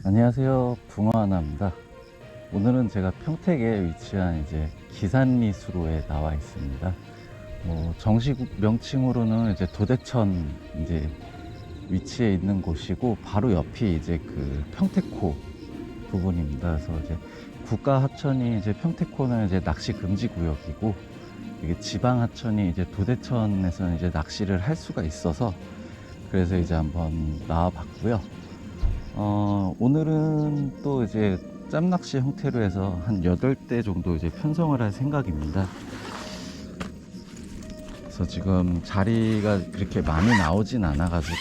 안녕하세요, 붕어하나입니다. 오늘은 제가 평택에 위치한 이제 기산리수로에 나와 있습니다. 정식 명칭으로는 이제 도대천 이제 위치해 있는 곳이고, 바로 옆이 이제 그 평택호 부분입니다. 그래서 이제 국가 하천이 이제 평택호는 이제 낚시 금지 구역이고, 이게 지방 하천이 이제 도대천에서는 이제 낚시를 할 수가 있어서, 그래서 이제 한번 나와 봤고요. 오늘은 또 이제 짬낚시 형태로 해서 한 8대 정도 이제 편성을 할 생각입니다. 그래서 지금 자리가 그렇게 많이 나오진 않아 가지고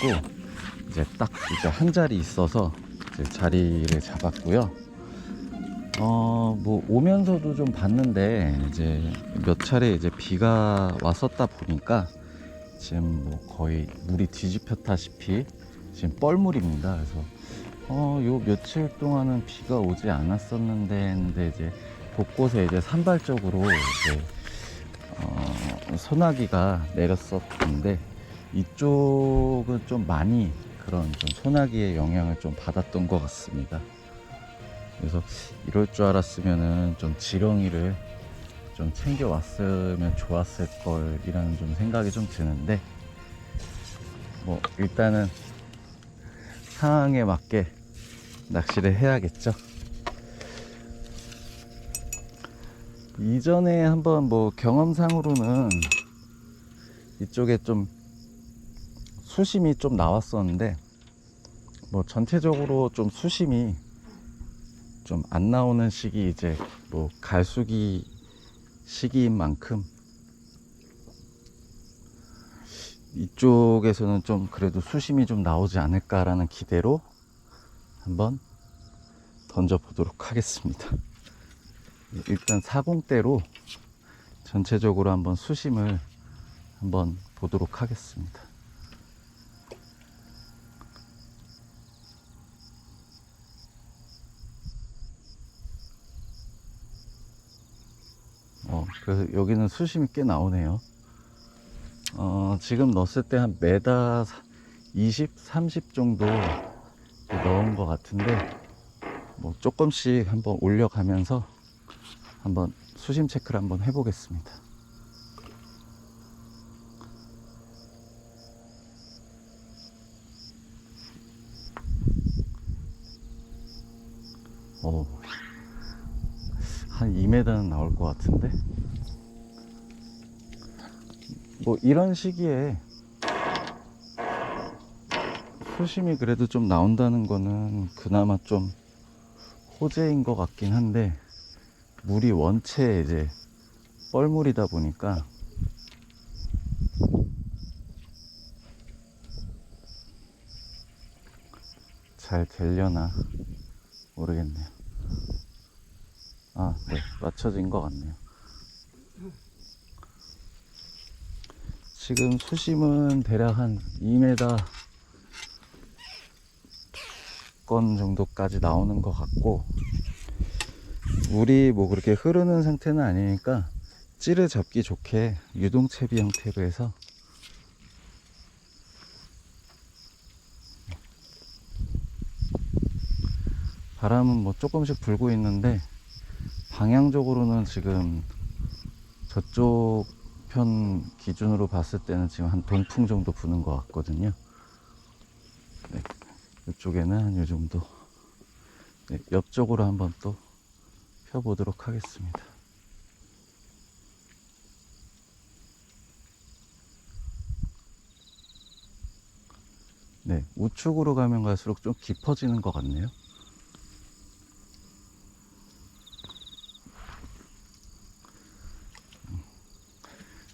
이제 딱 이제 한 자리 있어서 이제 자리를 잡았고요. 뭐 오면서도 좀 봤는데 이제 몇 차례 이제 비가 왔었다 보니까 지금 뭐 거의 물이 뒤집혔다시피 지금 뻘물입니다. 그래서 요 며칠 동안은 비가 오지 않았었는데 했는데 이제 곳곳에 이제 산발적으로 이제 소나기가 내렸었는데, 이쪽은 좀 많이 그런 좀 소나기의 영향을 좀 받았던 것 같습니다. 그래서 이럴 줄 알았으면은 좀 지렁이를 좀 챙겨 왔으면 좋았을 걸이라는 좀 생각이 좀 드는데, 뭐 일단은 상황에 맞게 낚시를 해야겠죠. 이전에 한번 뭐 경험상으로는 이쪽에 좀 수심이 좀 나왔었는데, 뭐 전체적으로 좀 수심이 좀 안 나오는 시기, 이제 뭐 갈수기 시기인 만큼 이쪽에서는 좀 그래도 수심이 좀 나오지 않을까라는 기대로 한번 던져 보도록 하겠습니다. 일단 40대로 전체적으로 한번 수심을 한번 보도록 하겠습니다. 그래서 여기는 수심이 꽤 나오네요. 지금 넣었을 때 한 메다 20, 30 정도 넣은 것 같은데, 뭐 조금씩 한번 올려가면서 한번 수심 체크를 한번 해보겠습니다. 한 2m는 나올 것 같은데, 뭐 이런 시기에 수심이 그래도 좀 나온다는 거는 그나마 좀 호재인 것 같긴 한데, 물이 원체 이제 뻘물이다 보니까 잘 되려나 모르겠네요. 네, 맞춰진 것 같네요. 지금 수심은 대략 한 2m 건 정도까지 나오는 것 같고, 물이 뭐 그렇게 흐르는 상태는 아니니까 찌를 잡기 좋게 유동채비 형태로 해서 바람은 뭐 조금씩 불고 있는데, 방향적으로는 지금 저쪽 편 기준으로 봤을 때는 지금 한 동풍 정도 부는 것 같거든요. 네, 이쪽에는 한 요 정도. 네, 옆쪽으로 한번 또 펴보도록 하겠습니다. 네, 우측으로 가면 갈수록 좀 깊어지는 것 같네요.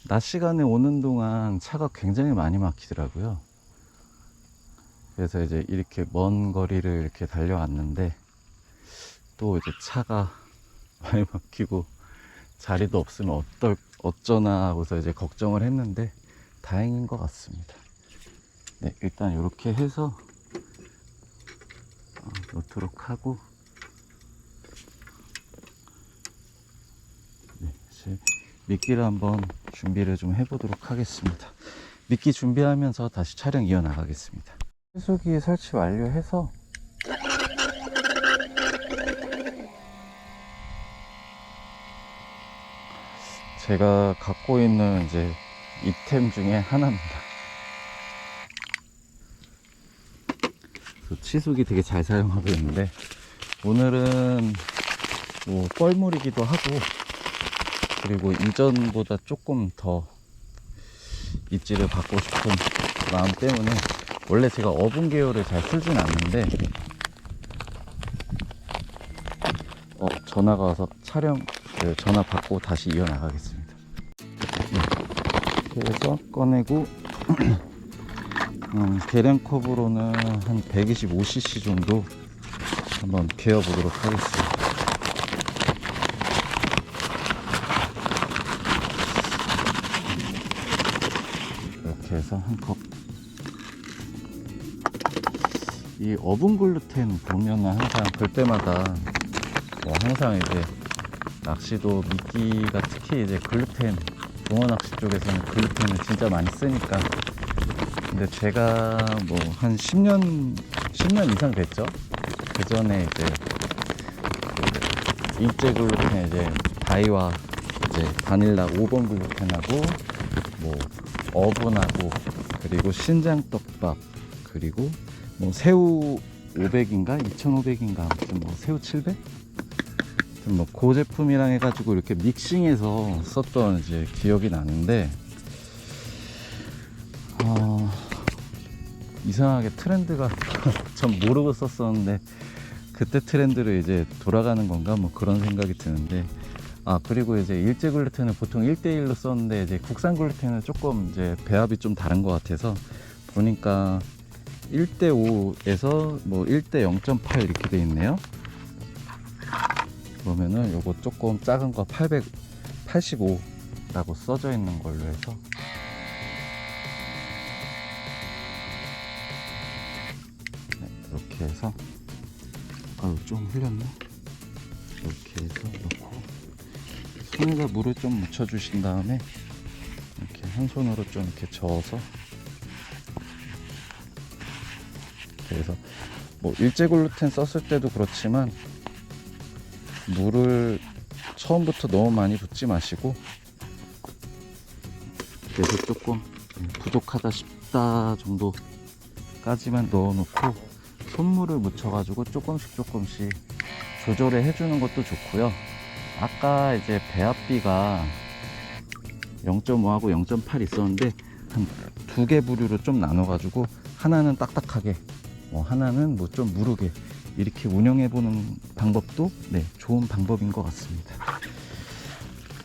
낮 시간에 오는 동안 차가 굉장히 많이 막히더라고요. 그래서 이제 이렇게 먼 거리를 이렇게 달려왔는데, 또 이제 차가 많이 막히고 자리도 없으면 어쩌나 하고서 이제 걱정을 했는데 다행인 것 같습니다. 네, 일단 이렇게 해서 놓도록 하고, 네, 이제 미끼를 한번 준비를 좀 해보도록 하겠습니다. 미끼 준비하면서 다시 촬영 이어나가겠습니다. 해수기 설치 완료해서 제가 갖고 있는 이제 이템 중에 하나입니다. 치수기 되게 잘 사용하고 있는데, 오늘은 뭐 뻘물이기도 하고, 그리고 이전보다 조금 더 입질을 받고 싶은 마음 때문에, 원래 제가 어분 계열을 잘 쓰진 않는데, 전화가 와서 전화 받고 다시 이어나가겠습니다. 그래서 꺼내고 계량컵으로는 한 125cc 정도 한번 개어보도록 하겠습니다. 이렇게 해서 한 컵. 이 어분 글루텐 보면은 항상 그때마다 항상 이제 낚시도 미끼가 특히 이제 글루텐, 붕어 낚시 쪽에서는 글루텐을 진짜 많이 쓰니까. 근데 제가 뭐 한 10년 이상 됐죠. 그 전에 이제 그 일제 글루텐, 이제 다이와 이제 바닐라 5번 글루텐하고 뭐 어분하고, 그리고 신장떡밥, 그리고 뭐 새우 500인가 2500인가 아무튼 뭐 새우 700? 뭐 그 제품이랑 해가지고 이렇게 믹싱해서 썼던 이제 기억이 나는데, 이상하게 트렌드가 전 모르고 썼었는데 그때 트렌드를 이제 돌아가는 건가 뭐 그런 생각이 드는데, 그리고 이제 일제 글루텐을 보통 1대1로 썼는데, 이제 국산 글루텐은 조금 이제 배합이 좀 다른 것 같아서 보니까 1대5에서 뭐 1대0.8 이렇게 돼 있네요. 그러면은 요거 조금 작은 거 885라고 써져 있는 걸로 해서, 네, 이렇게 해서 좀 흘렸네. 이렇게 해서 넣고 손에다 물을 좀 묻혀 주신 다음에 이렇게 한 손으로 좀 이렇게 저어서, 그래서 뭐 일제 글루텐 썼을 때도 그렇지만 물을 처음부터 너무 많이 붓지 마시고, 그래서 조금 부족하다 싶다 정도까지만 넣어놓고 손물을 묻혀가지고 조금씩 조절을 해주는 것도 좋고요. 아까 이제 배합비가 0.5하고 0.8 있었는데 한 두 개 부류로 좀 나눠가지고, 하나는 딱딱하게, 하나는 뭐 좀 무르게 이렇게 운영해보는 방법도 좋은 방법인 것 같습니다.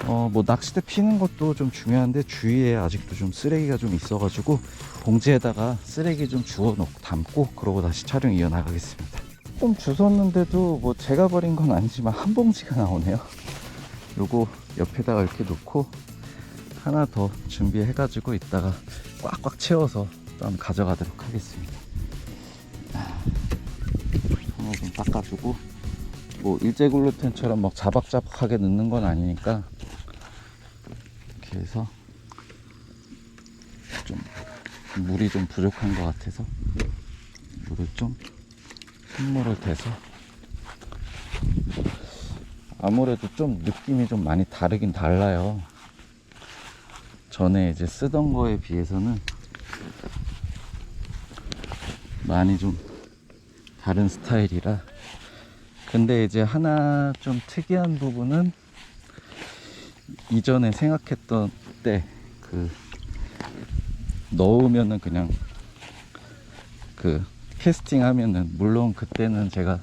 뭐 낚싯대 피는 것도 좀 중요한데, 주위에 아직도 좀 쓰레기가 좀 있어가지고 봉지에다가 쓰레기 좀 주워 놓고 담고, 그러고 다시 촬영 이어나가겠습니다. 좀 주웠는데도 뭐 제가 버린 건 아니지만 한 봉지가 나오네요. 요거 옆에다가 이렇게 놓고 하나 더 준비해가지고 이따가 꽉꽉 채워서 또 한번 가져가도록 하겠습니다. 손을 좀 닦아주고, 뭐 일제 글루텐처럼 막 자박자박하게 넣는 건 아니니까 이렇게 해서, 좀 물이 좀 부족한 것 같아서 물을 좀 손물을 대서, 아무래도 좀 느낌이 좀 많이 다르긴 달라요. 전에 이제 쓰던 거에 비해서는 많이 좀 다른 스타일이라. 근데 이제 하나 좀 특이한 부분은, 이전에 생각했던 때 넣으면은 그냥 캐스팅 하면은, 물론 그때는 제가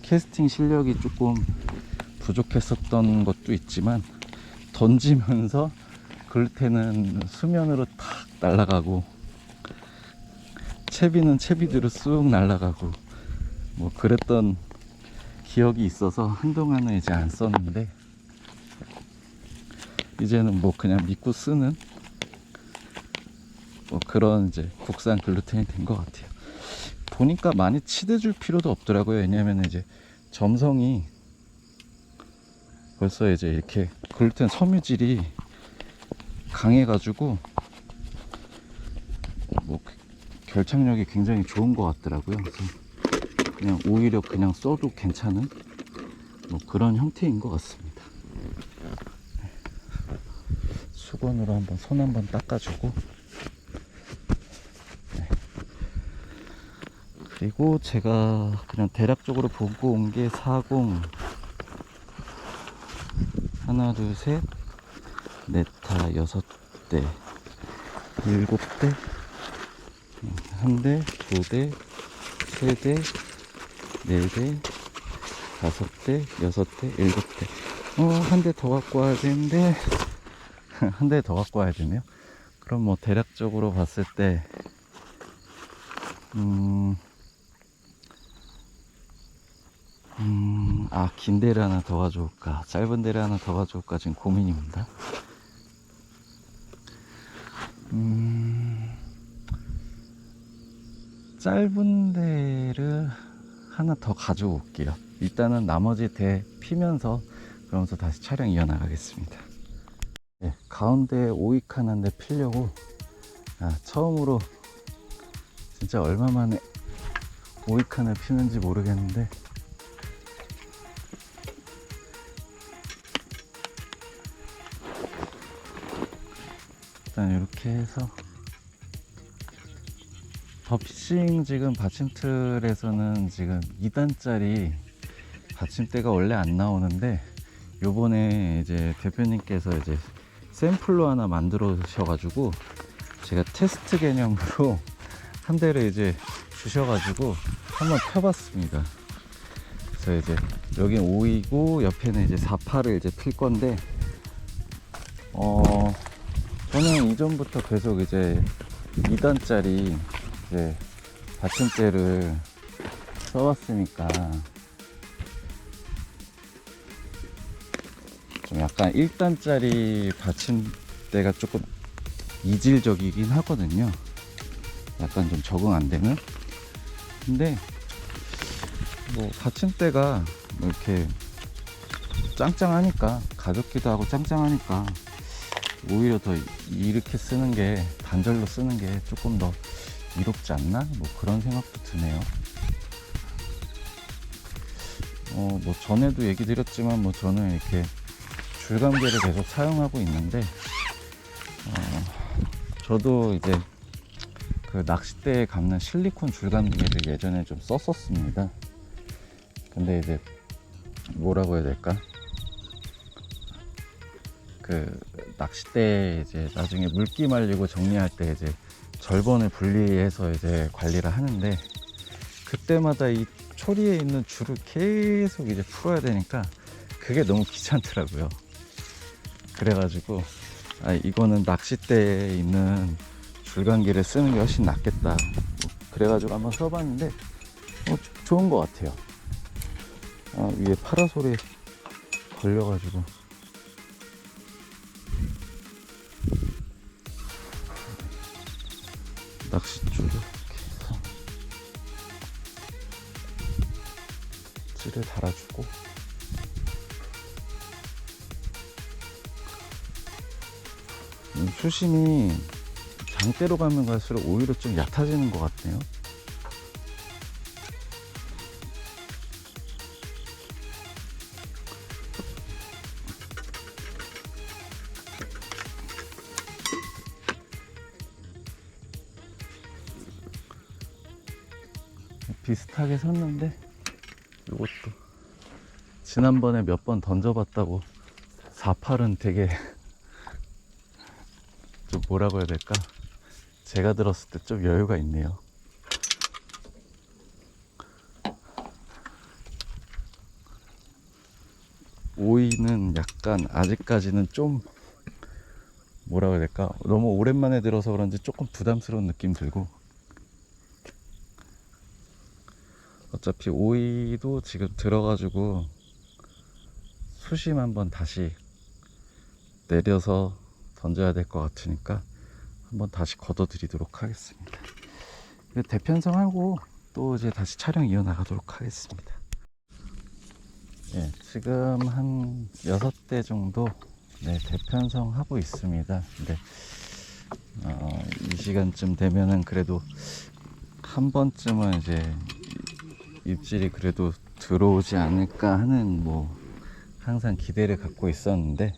캐스팅 실력이 조금 부족했었던 것도 있지만, 던지면서 글루텐은 수면으로 탁 날아가고 채비는 채비대로 쑥 날아가고 뭐 그랬던 기억이 있어서 한동안은 이제 안 썼는데, 이제는 뭐 그냥 믿고 쓰는 뭐 그런 이제 국산 글루텐이 된 것 같아요. 보니까 많이 치대줄 필요도 없더라고요. 왜냐면 이제 점성이 벌써 이제 이렇게 글루텐 섬유질이 강해가지고 뭐 결착력이 굉장히 좋은 것 같더라고요. 그래서 그냥 오히려 그냥 써도 괜찮은 뭐 그런 형태인 것 같습니다. 수건으로 한번 손 한번 닦아주고, 네. 그리고 제가 그냥 대략적으로 보고 온 게 40 하나 둘셋 넷타 6대 7대 1대 2대 3대 4대 5대 6대 7대 한 대 더 갖고 와야 되는데 한 대 더 갖고 와야 되네요. 그럼 뭐 대략적으로 봤을 때 긴 데를 하나 더 가져올까 짧은 데를 하나 더 가져올까 지금 고민입니다. 짧은 데를 하나 더 가져올게요. 일단은 나머지 대 피면서 그러면서 다시 촬영 이어나가겠습니다. 네, 가운데 오이칸 한 대 피려고 처음으로 진짜 얼마 만에 오이칸을 피는지 모르겠는데 일단 이렇게 해서 더피싱 지금 받침틀에서는 지금 2단짜리 받침대가 원래 안 나오는데 요번에 이제 대표님께서 이제 샘플로 하나 만들어 주셔가지고 제가 테스트 개념으로 한 대를 이제 주셔가지고 한번 펴봤습니다. 그래서 이제 여긴 5이고 옆에는 이제 4파를 이제 필 건데 저는 이전부터 계속 이제 2단짜리 이제 받침대를 써왔으니까 좀 약간 1단짜리 받침대가 조금 이질적이긴 하거든요. 약간 좀 적응 안 되는. 근데 뭐 받침대가 이렇게 짱짱하니까 가볍기도 하고 짱짱하니까 오히려 더 이렇게 쓰는 게 단절로 쓰는 게 조금 더 이롭지 않나? 뭐 그런 생각도 드네요. 뭐 전에도 얘기 드렸지만 뭐 저는 이렇게 줄감개를 계속 사용하고 있는데 저도 이제 그 낚싯대에 감는 실리콘 줄감개를 예전에 좀 썼었습니다. 근데 이제 뭐라고 해야 될까? 그 낚싯대 이제 나중에 물기 말리고 정리할 때 이제 절번을 분리해서 이제 관리를 하는데 그때마다 이 초리에 있는 줄을 계속 이제 풀어야 되니까 그게 너무 귀찮더라고요. 그래가지고 이거는 낚싯대에 있는 줄감기를 쓰는 게 훨씬 낫겠다. 그래가지고 한번 써봤는데 좋은 것 같아요. 위에 파라솔에 걸려가지고 낚싯줄을 이렇게 해서 줄을 달아주고 수심이 장대로 가면 갈수록 오히려 좀 얕아지는 것 같네요. 비슷하게 섰는데 이것도 지난번에 몇 번 던져봤다고 4팔은 되게 좀 뭐라고 해야 될까? 제가 들었을 때 좀 여유가 있네요. 오이는 약간 아직까지는 좀 뭐라고 해야 될까? 너무 오랜만에 들어서 그런지 조금 부담스러운 느낌 들고 어차피 오이도 지금 들어가지고 수심 한번 다시 내려서 던져야 될 것 같으니까 한번 다시 걷어 드리도록 하겠습니다. 대편성하고 또 이제 다시 촬영 이어나가도록 하겠습니다. 예, 지금 한 6대 정도 대편성 하고 있습니다. 근데 이 시간쯤 되면은 그래도 한 번쯤은 이제 입질이 그래도 들어오지 않을까 하는 뭐 항상 기대를 갖고 있었는데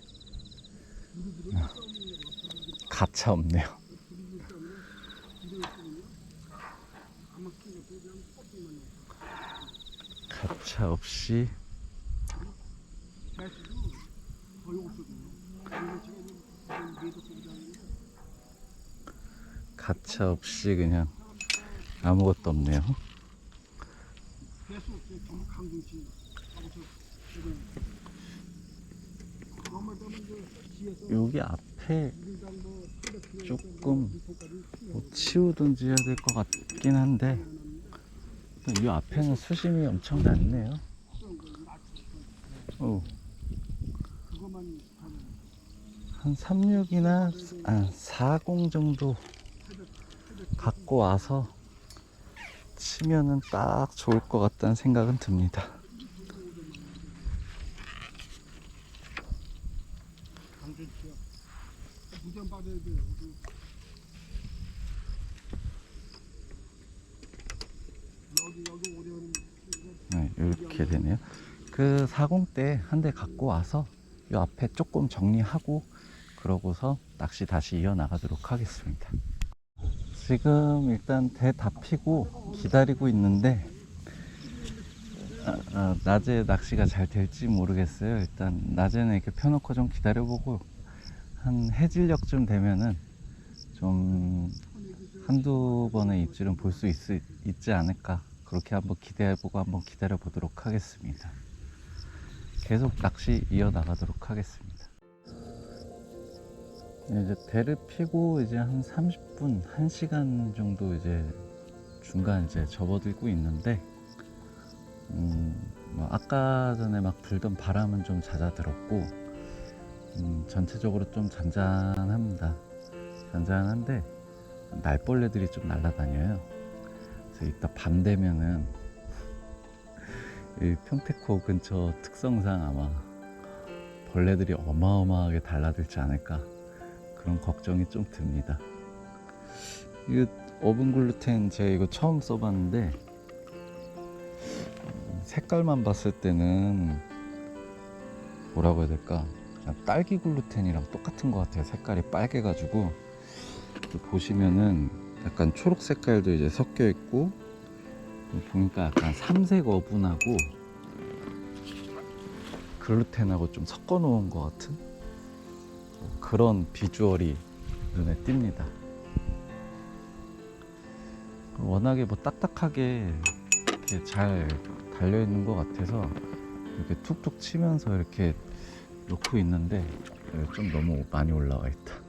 가차 없네요. 가차 없이 가차 없이 그냥 아무것도 없네요. 여기 앞에 조금 뭐 치우든지 해야 될 것 같긴 한데 이 앞에는 수심이 엄청 낮네요. 한 36이나 40 정도 갖고 와서 치면은 딱 좋을 것 같다는 생각은 듭니다. 네, 이렇게 되네요. 그 40 때 한 대 갖고 와서 이 앞에 조금 정리하고 그러고서 낚시 다시 이어나가도록 하겠습니다. 지금 일단 대 다 피고 기다리고 있는데 낮에 낚시가 잘 될지 모르겠어요. 일단 낮에는 이렇게 펴놓고 좀 기다려보고 한 해질녘쯤 되면은 좀 한두 번의 입질은 볼 수 있지 않을까, 그렇게 한번 기대해보고 한번 기다려 보도록 하겠습니다. 계속 낚시 이어나가도록 하겠습니다. 이제 대를 피고 이제 한 30분, 1시간 정도 이제 중간 이제 접어들고 있는데 뭐 아까 전에 막 불던 바람은 좀 잦아들었고 전체적으로 좀 잔잔합니다. 잔잔한데 날벌레들이 좀 날아다녀요. 그래서 이따 밤 되면은 이 평택호 근처 특성상 아마 벌레들이 어마어마하게 달라들지 않을까, 그런 걱정이 좀 듭니다. 이거 어분 글루텐 제가 이거 처음 써봤는데 색깔만 봤을 때는 뭐라고 해야 될까, 그냥 딸기 글루텐이랑 똑같은 것 같아요. 색깔이 빨개가지고 보시면은 약간 초록 색깔도 이제 섞여 있고 보니까 약간 삼색 어분하고 글루텐하고 좀 섞어 놓은 것 같은 그런 비주얼이 눈에 띕니다. 워낙에 뭐 딱딱하게 이렇게 잘 달려 있는 것 같아서 이렇게 툭툭 치면서 이렇게 놓고 있는데 좀 너무 많이 올라와 있다.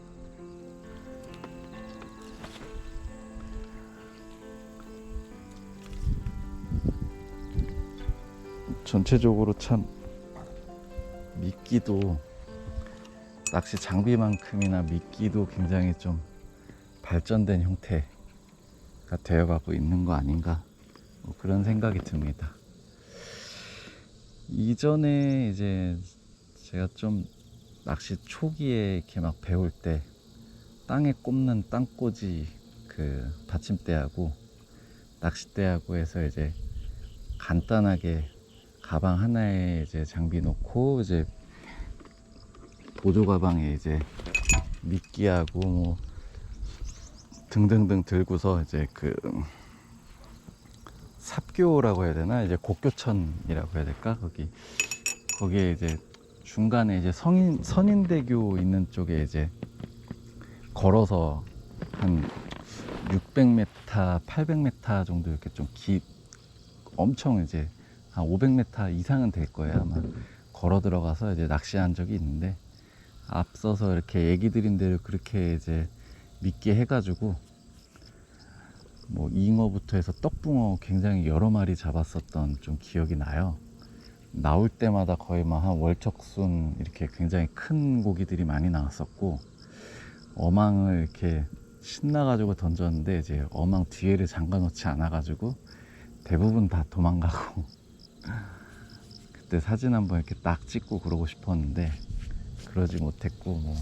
전체적으로 참 미끼도 낚시 장비만큼이나 미끼도 굉장히 좀 발전된 형태가 되어가고 있는 거 아닌가, 뭐 그런 생각이 듭니다. 이전에 이제 제가 좀 낚시 초기에 이렇게 막 배울 때 땅에 꼽는 땅꽂이 그 받침대하고 낚싯대하고 해서 이제 간단하게 가방 하나에 이제 장비 놓고 이제 보조 가방에 이제 미끼하고 뭐 등등등 들고서 이제 그 삽교라고 해야 되나, 이제 곡교천이라고 해야 될까, 거기에 이제 중간에 이제 선인대교 있는 쪽에 이제 걸어서 한 600m, 800m 정도 이렇게 좀 엄청 이제 한 500m 이상은 될 거예요 아마. 걸어 들어가서 이제 낚시한 적이 있는데 앞서서 이렇게 얘기 드린 대로 그렇게 이제 미끼 해가지고 뭐 잉어부터 해서 떡붕어 굉장히 여러 마리 잡았었던 좀 기억이 나요. 나올 때마다 거의 막 한 월척순 이렇게 굉장히 큰 고기들이 많이 나왔었고, 어망을 이렇게 신나가지고 던졌는데 이제 어망 뒤에를 잠가 놓지 않아 가지고 대부분 다 도망가고 그때 사진 한번 이렇게 딱 찍고 그러고 싶었는데 그러지 못했고, 뭐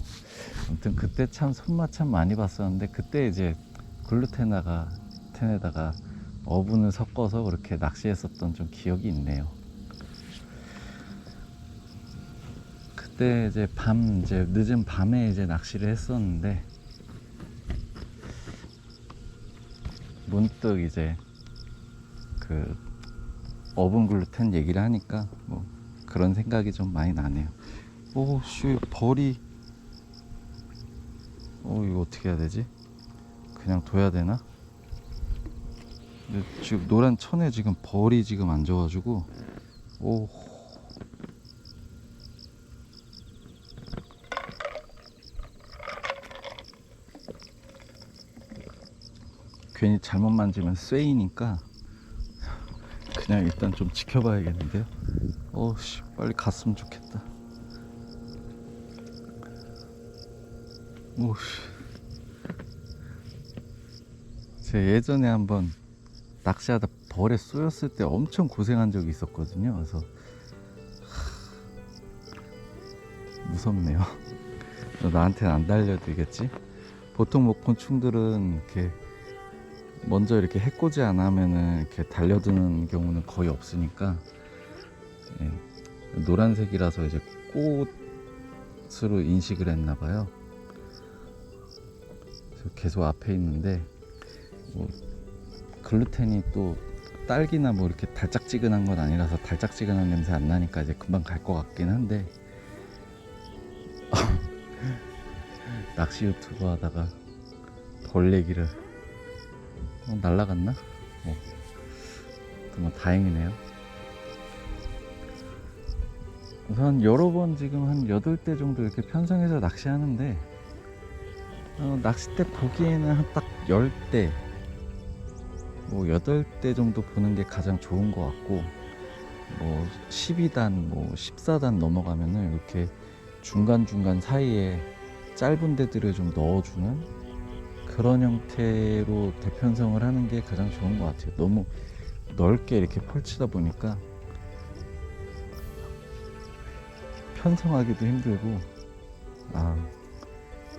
아무튼 그때 참 손맛 참 많이 봤었는데, 그때 이제 글루텐에다가 어분을 섞어서 그렇게 낚시했었던 좀 기억이 있네요. 그때 이제 이제 늦은 밤에 이제 낚시를 했었는데 문득 이제 그 어분 글루텐 얘기를 하니까 뭐 그런 생각이 좀 많이 나네요. 오씨, 벌이. 이거 어떻게 해야 되지? 그냥 둬야 되나? 근데 지금 노란 천에 지금 벌이 지금 앉아가지고 오. 괜히 잘못 만지면 쇠이니까 그냥 일단 좀 지켜봐야겠는데요. 씨, 빨리 갔으면 좋겠다. 오씨. 제가 예전에 한번 낚시하다 벌에 쏘였을 때 엄청 고생한 적이 있었거든요. 그래서 무섭네요. 나한테는 안 달려들겠지? 보통 뭐 곤충들은 이렇게 먼저 이렇게 해코지 안 하면은 이렇게 달려드는 경우는 거의 없으니까. 예, 노란색이라서 이제 꽃으로 인식을 했나 봐요. 그래서 계속 앞에 있는데 뭐 글루텐이 또 딸기나 뭐 이렇게 달짝지근한 건 아니라서 달짝지근한 냄새 안 나니까 이제 금방 갈 것 같긴 한데 낚시 유튜브 하다가 벌 얘기를 날라갔나? 정말 다행이네요. 우선 여러 번 지금 한 8대 정도 이렇게 편성해서 낚시하는데 낚싯대 보기에는 한 딱 10대 뭐 8대 정도 보는 게 가장 좋은 것 같고, 뭐 12단 뭐 14단 넘어가면은 이렇게 중간중간 사이에 짧은 데들을 좀 넣어주는 그런 형태로 대편성을 하는 게 가장 좋은 것 같아요. 너무 넓게 이렇게 펼치다 보니까 편성하기도 힘들고,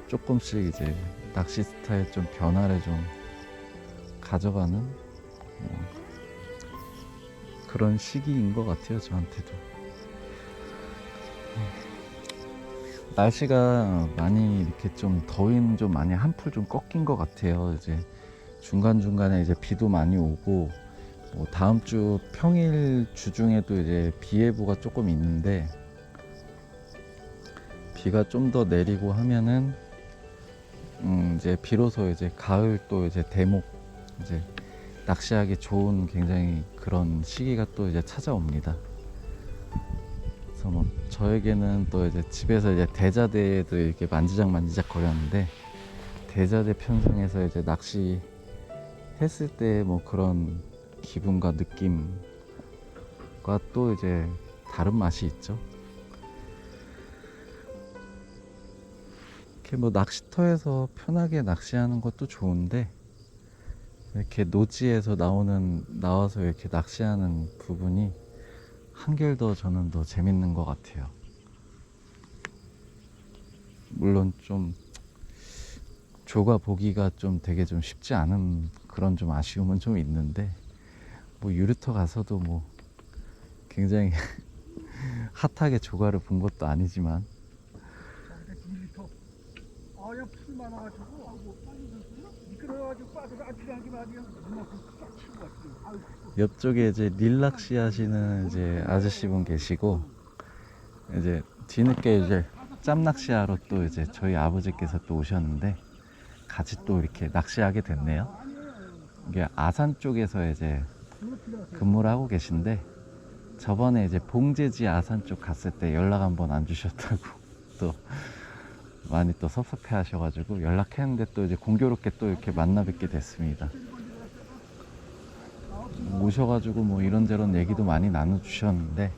조금씩 이제 낚시 스타일 좀 변화를 좀 가져가는 그런 시기인 것 같아요, 저한테도. 날씨가 많이 이렇게 좀 더위는 좀 많이 한풀 좀 꺾인 것 같아요. 이제 중간중간에 이제 비도 많이 오고, 뭐 다음 주 평일 주중에도 이제 비 예보가 조금 있는데, 비가 좀 더 내리고 하면은 이제 비로소 이제 가을 또 이제 대목 이제 낚시하기 좋은 굉장히 그런 시기가 또 이제 찾아옵니다. 그래서 뭐 저에게는 또 이제 집에서 이제 대자대에도 이렇게 만지작 거렸는데, 대자대 편성해서 이제 낚시 했을 때 뭐 그런 기분과 느낌과 또 이제 다른 맛이 있죠. 이렇게 뭐 낚시터에서 편하게 낚시하는 것도 좋은데, 이렇게 노지에서 나와서 이렇게 낚시하는 부분이 한결 더 저는 더 재밌는 것 같아요. 물론 좀 조가 보기가 좀 되게 좀 쉽지 않은 그런 좀 아쉬움은 좀 있는데, 뭐 유리터 가서도 뭐 굉장히 핫하게 조가를 본 것도 아니지만. 아야 풀 많아가지고 미끄러워가지고 빠져서 필요한 게 말이야. 옆쪽에 이제 릴낚시 하시는 이제 아저씨분 계시고, 이제 뒤늦게 이제 짬낚시 하러 또 이제 저희 아버지께서 또 오셨는데 같이 또 이렇게 낚시하게 됐네요. 이게 아산 쪽에서 이제 근무를 하고 계신데, 저번에 이제 봉제지 아산 쪽 갔을 때 연락 한번 안 주셨다고 또 많이 또 섭섭해 하셔가지고 연락했는데, 또 이제 공교롭게 또 이렇게 만나 뵙게 됐습니다. 오셔가지고 뭐 이런저런 얘기도 많이 나눠주셨는데,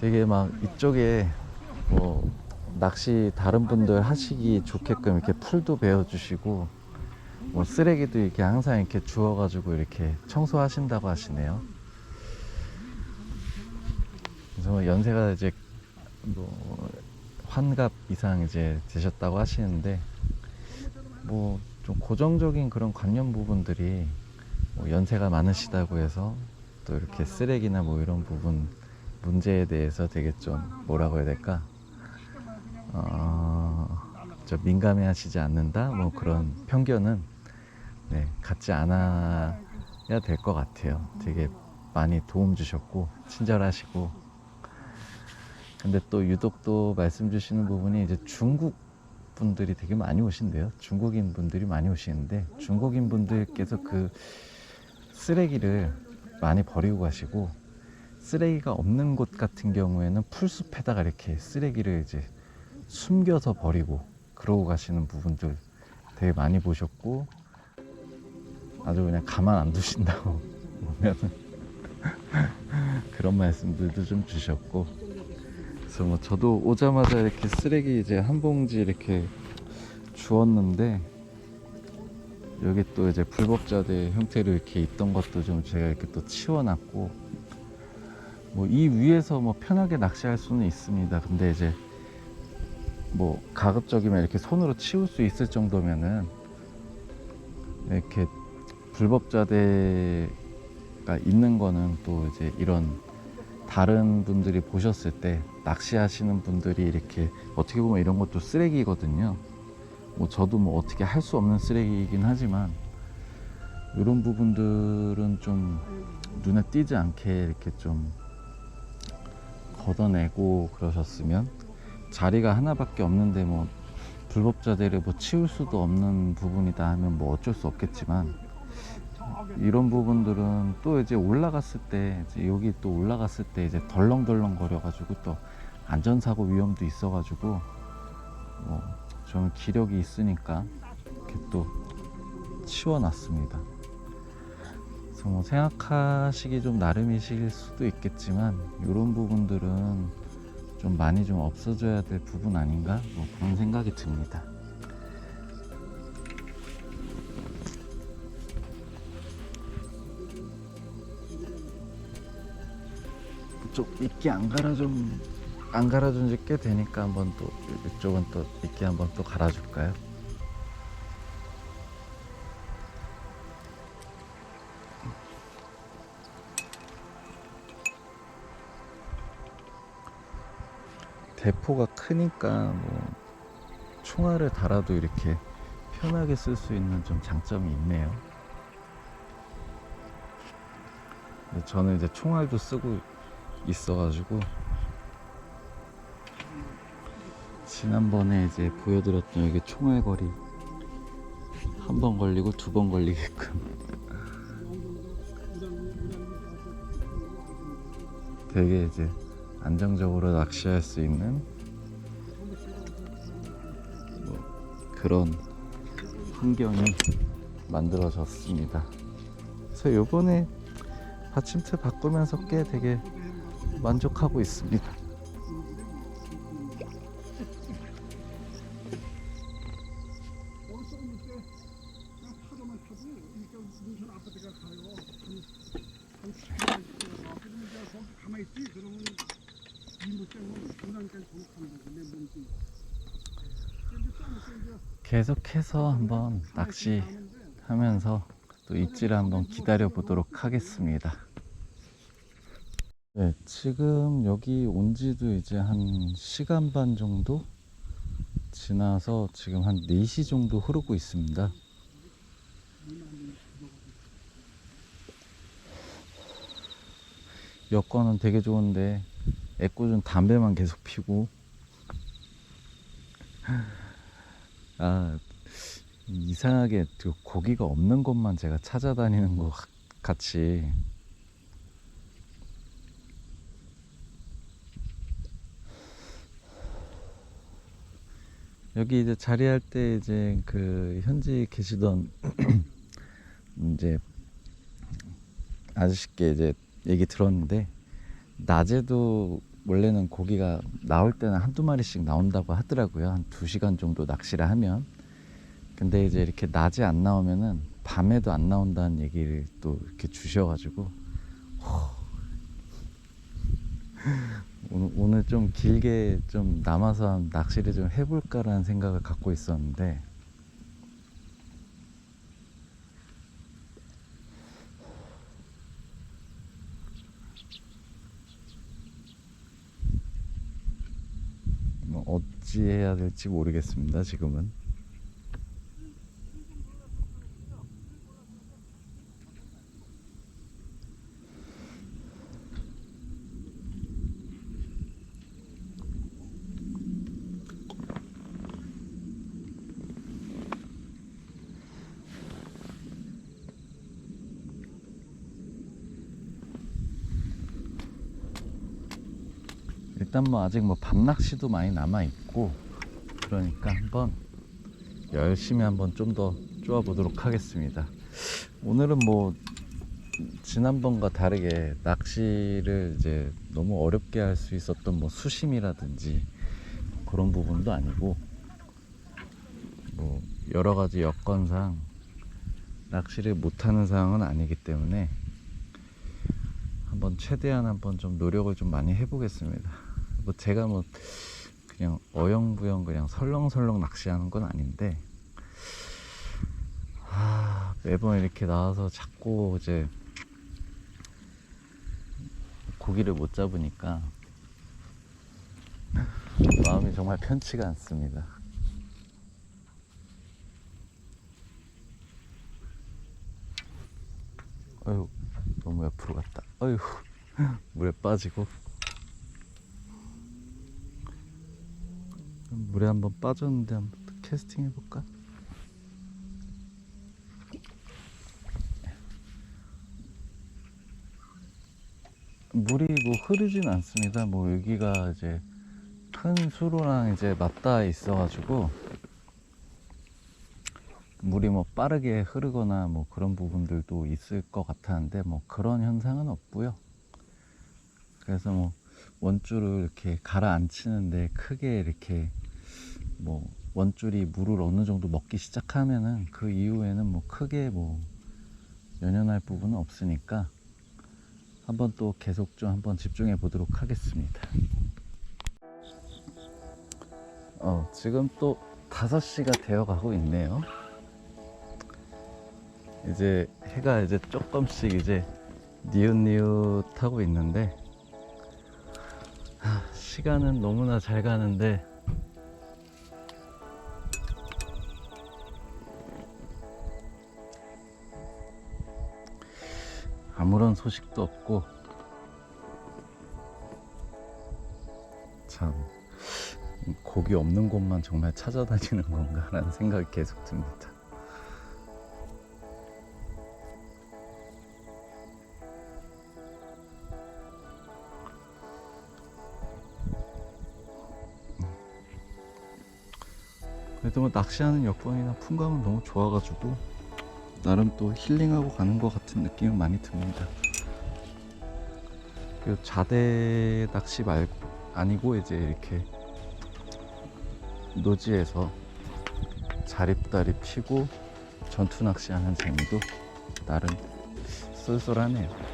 되게 막 이쪽에 뭐 낚시 다른 분들 하시기 좋게끔 이렇게 풀도 베어주시고, 뭐 쓰레기도 이렇게 항상 이렇게 주워가지고 이렇게 청소하신다고 하시네요. 그래서 연세가 이제 뭐 환갑 이상 이제 되셨다고 하시는데, 뭐 좀 고정적인 그런 관념 부분들이 뭐 연세가 많으시다고 해서 또 이렇게 쓰레기나 뭐 이런 부분 문제에 대해서 되게 좀 뭐라고 해야 될까, 좀 민감해 하시지 않는다, 뭐 그런 편견은 네, 갖지 않아야 될 것 같아요. 되게 많이 도움 주셨고 친절하시고, 근데 또 유독 또 말씀 주시는 부분이 이제 중국 분들이 되게 많이 오신대요. 중국인 분들이 많이 오시는데 중국인 분들께서 그 쓰레기를 많이 버리고 가시고, 쓰레기가 없는 곳 같은 경우에는 풀숲에다가 이렇게 쓰레기를 이제 숨겨서 버리고 그러고 가시는 부분들 되게 많이 보셨고, 아주 그냥 가만 안 두신다고 보면은 그런 말씀들도 좀 주셨고, 그래서 뭐 저도 오자마자 이렇게 쓰레기 이제 한 봉지 이렇게 주었는데, 여기 또 이제 불법자대 형태로 이렇게 있던 것도 좀 제가 이렇게 또 치워놨고, 뭐 이 위에서 뭐 편하게 낚시할 수는 있습니다. 근데 이제 뭐 가급적이면 이렇게 손으로 치울 수 있을 정도면은 이렇게 불법자대가 있는 거는 또 이제 이런 다른 분들이 보셨을 때 낚시하시는 분들이 이렇게 어떻게 보면 이런 것도 쓰레기거든요. 뭐 저도 뭐 어떻게 할 수 없는 쓰레기이긴 하지만 이런 부분들은 좀 눈에 띄지 않게 이렇게 좀 걷어내고 그러셨으면, 자리가 하나밖에 없는데 뭐 불법자들을 뭐 치울 수도 없는 부분이다 하면 뭐 어쩔 수 없겠지만, 이런 부분들은 또 이제 올라갔을 때 이제 여기 또 올라갔을 때 이제 덜렁덜렁 거려가지고 또 안전사고 위험도 있어가지고, 뭐 저는 기력이 있으니까 이렇게 또 치워놨습니다. 그래서 뭐 생각하시기 좀 나름이실 수도 있겠지만 이런 부분들은 좀 많이 좀 없어져야 될 부분 아닌가, 뭐 그런 생각이 듭니다. 이쪽 미끼 안 갈아준 지 꽤 되니까 한번 또 이쪽은 또 미끼 한번 또 갈아줄까요? 대포가 크니까 뭐 총알을 달아도 이렇게 편하게 쓸 수 있는 좀 장점이 있네요. 저는 이제 총알도 쓰고 있어가지고, 지난번에 이제 보여드렸던 여기 총알걸이 한 번 걸리고 두 번 걸리게끔 되게 이제 안정적으로 낚시할 수 있는 뭐 그런 환경이 만들어졌습니다. 그래서 요번에 받침대 바꾸면서 꽤 되게 만족하고 있습니다. 파도만 타고 이쪽 문천 아파트가 가요. 거기 가만히 있지. 그러면 이못 때문에 중간까지 정확하는 거지. 내 몸뚱이. 계속해서 한번 낚시하면서 또 입질을 한번 기다려 보도록 하겠습니다. 네, 지금 여기 온 지도 이제 한 시간 반 정도 지나서 지금 한 4시 정도 흐르고 있습니다. 여건은 되게 좋은데 애꿎은 담배만 계속 피고, 아, 이상하게 그 고기가 없는 곳만 제가 찾아다니는 것 같이. 여기 이제 자리할 때 이제 그 현지 계시던 이제 아저씨께 이제 얘기 들었는데, 낮에도 원래는 고기가 나올 때는 한두 마리씩 나온다고 하더라고요. 한 2시간 정도 낚시를 하면. 근데 이제 이렇게 낮에 안 나오면은 밤에도 안 나온다는 얘기를 또 이렇게 주셔가지고 오늘 좀 길게 좀 남아서 낚시를 좀 해볼까라는 생각을 갖고 있었는데, 뭐 어찌 해야 될지 모르겠습니다, 지금은. 일단 뭐 아직 뭐 밤낚시도 많이 남아 있고 그러니까 한번 열심히 한번 좀 더 쪼아 보도록 하겠습니다. 오늘은 뭐 지난번과 다르게 낚시를 이제 너무 어렵게 할 수 있었던 뭐 수심이라든지 그런 부분도 아니고 뭐 여러 가지 여건상 낚시를 못하는 상황은 아니기 때문에 한번 최대한 한번 좀 노력을 좀 많이 해보겠습니다. 뭐 제가 뭐 그냥 어영부영 그냥 설렁설렁 낚시하는 건 아닌데 매번 이렇게 나와서 자꾸 이제 고기를 못 잡으니까 마음이 정말 편치가 않습니다. 어휴, 너무 옆으로 갔다. 어휴, 물에 빠지고. 물에 한번 빠졌는데 한번 또 캐스팅 해볼까? 물이 뭐 흐르진 않습니다. 뭐 여기가 이제 큰 수로랑 이제 맞닿아 있어가지고 물이 뭐 빠르게 흐르거나 뭐 그런 부분들도 있을 것 같았는데 뭐 그런 현상은 없고요. 그래서 뭐 원줄을 이렇게 가라앉히는데 크게 이렇게 뭐 원줄이 물을 어느 정도 먹기 시작하면은 그 이후에는 뭐 크게 뭐 연연할 부분은 없으니까 한번 또 계속 좀 한번 집중해 보도록 하겠습니다. 지금 또 5시가 되어 가고 있네요. 이제 해가 이제 조금씩 이제 니웃니웃하고 있는데 시간은 너무나 잘 가는데 아무런 소식도 없고 참 고기 없는 곳만 정말 찾아다니는 건가 라는 생각이 계속 듭니다. 그래도 뭐 낚시하는 여건이나 풍광은 너무 좋아가지고 나름 또 힐링하고 가는 것 같은 느낌은 많이 듭니다. 그리고 자대 낚시 말고 아니고 이제 이렇게 노지에서 자립다리 피고 전투 낚시하는 재미도 나름 쏠쏠하네요.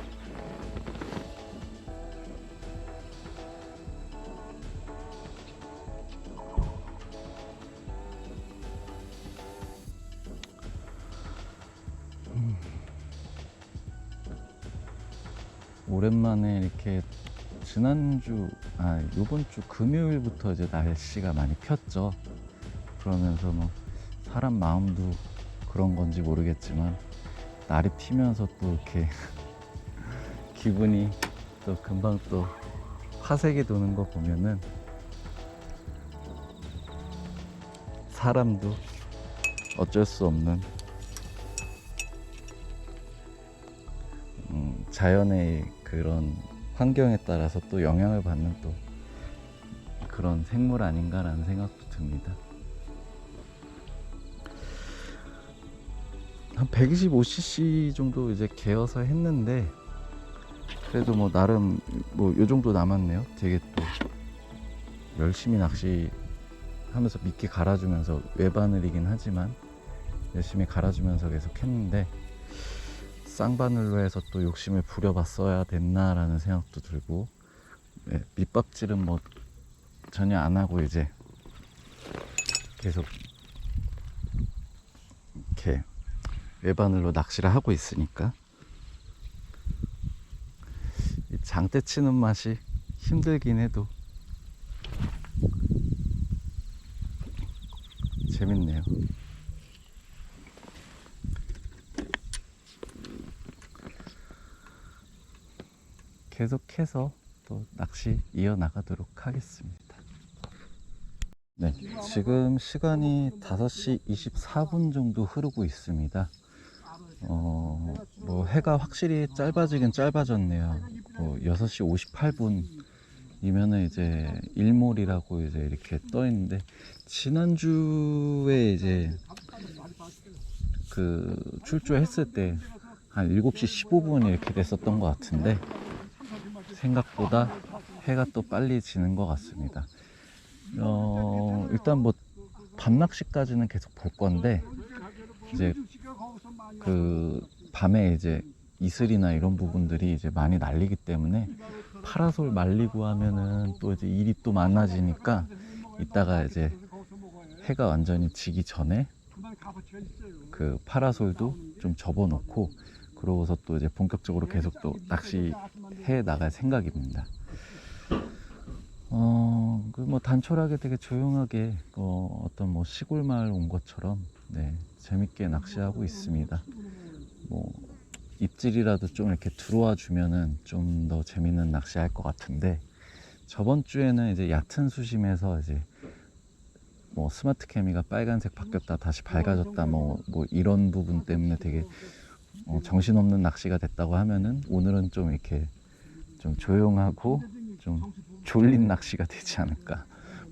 오랜만에 이렇게 요번 주 금요일부터 이제 날씨가 많이 폈죠. 그러면서 뭐 사람 마음도 그런 건지 모르겠지만 날이 피면서 또 이렇게 기분이 또 금방 또 화색이 도는 거 보면은 사람도 어쩔 수 없는 자연의 그런 환경에 따라서 또 영향을 받는 또 그런 생물 아닌가라는 생각도 듭니다. 한 125cc 정도 이제 개어서 했는데 그래도 뭐 나름 뭐 요 정도 남았네요. 되게 또 열심히 낚시하면서 미끼 갈아주면서 외바늘이긴 하지만 열심히 갈아주면서 계속 했는데 쌍바늘로 해서 또 욕심을 부려봤어야 됐나라는 생각도 들고 밑밥질은 뭐 전혀 안 하고 이제 계속 이렇게 외바늘로 낚시를 하고 있으니까 이 장대 치는 맛이 힘들긴 해도 재밌네요. 계속해서 또 낚시 이어나가도록 하겠습니다. 네, 지금 시간이 5시 24분 정도 흐르고 있습니다. 뭐 해가 확실히 짧아지긴 짧아졌네요. 6시 58분 이면은 이제 일몰이라고 이제 이렇게 떠 있는데, 지난주에 이제 그 출조했을 때 한 7시 15분 이렇게 됐었던 것 같은데, 생각보다 해가 또 빨리 지는 것 같습니다. 일단 뭐 밤낚시까지는 계속 볼 건데, 이제 그 밤에 이제 이슬이나 이런 부분들이 이제 많이 날리기 때문에 파라솔 말리고 하면은 또 이제 일이 또 많아지니까, 이따가 이제 해가 완전히 지기 전에 그 파라솔도 좀 접어놓고, 그러고서 또 이제 본격적으로 계속 또 낚시해 나갈 생각입니다. 그 뭐 단촐하게 되게 조용하게 어떤 뭐 시골 마을 온 것처럼, 네, 재밌게 낚시하고 있습니다. 뭐 입질이라도 좀 이렇게 들어와 주면은 좀 더 재밌는 낚시 할 것 같은데, 저번 주에는 이제 얕은 수심에서 이제 뭐 스마트 캐미가 빨간색 바뀌었다 다시 밝아졌다 뭐 이런 부분 때문에 되게 정신없는 낚시가 됐다고 하면은, 오늘은 좀 이렇게 좀 조용하고 좀 졸린 낚시가 되지 않을까,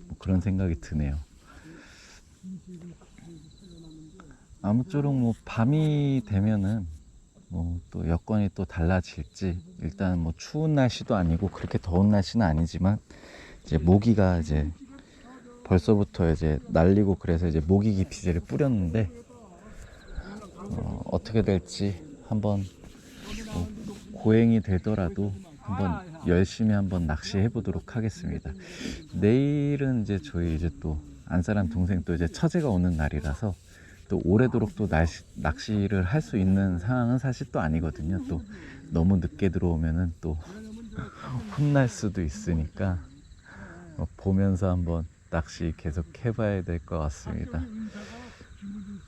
뭐 그런 생각이 드네요. 아무쪼록 뭐 밤이 되면은 뭐 또 여건이 또 달라질지, 일단 뭐 추운 날씨도 아니고 그렇게 더운 날씨는 아니지만, 이제 모기가 이제 벌써부터 이제 날리고, 그래서 이제 모기 기피제를 뿌렸는데, 어떻게 될지 한번 뭐 고행이 되더라도 한번 열심히 한번 낚시해 보도록 하겠습니다. 내일은 이제 저희 이제 또 안사람 동생 또 이제 처제가 오는 날이라서, 또 오래도록 또 낚시를 할 수 있는 상황은 사실 또 아니거든요. 또 너무 늦게 들어오면은 또 혼날 수도 있으니까, 보면서 한번 낚시 계속 해봐야 될 것 같습니다.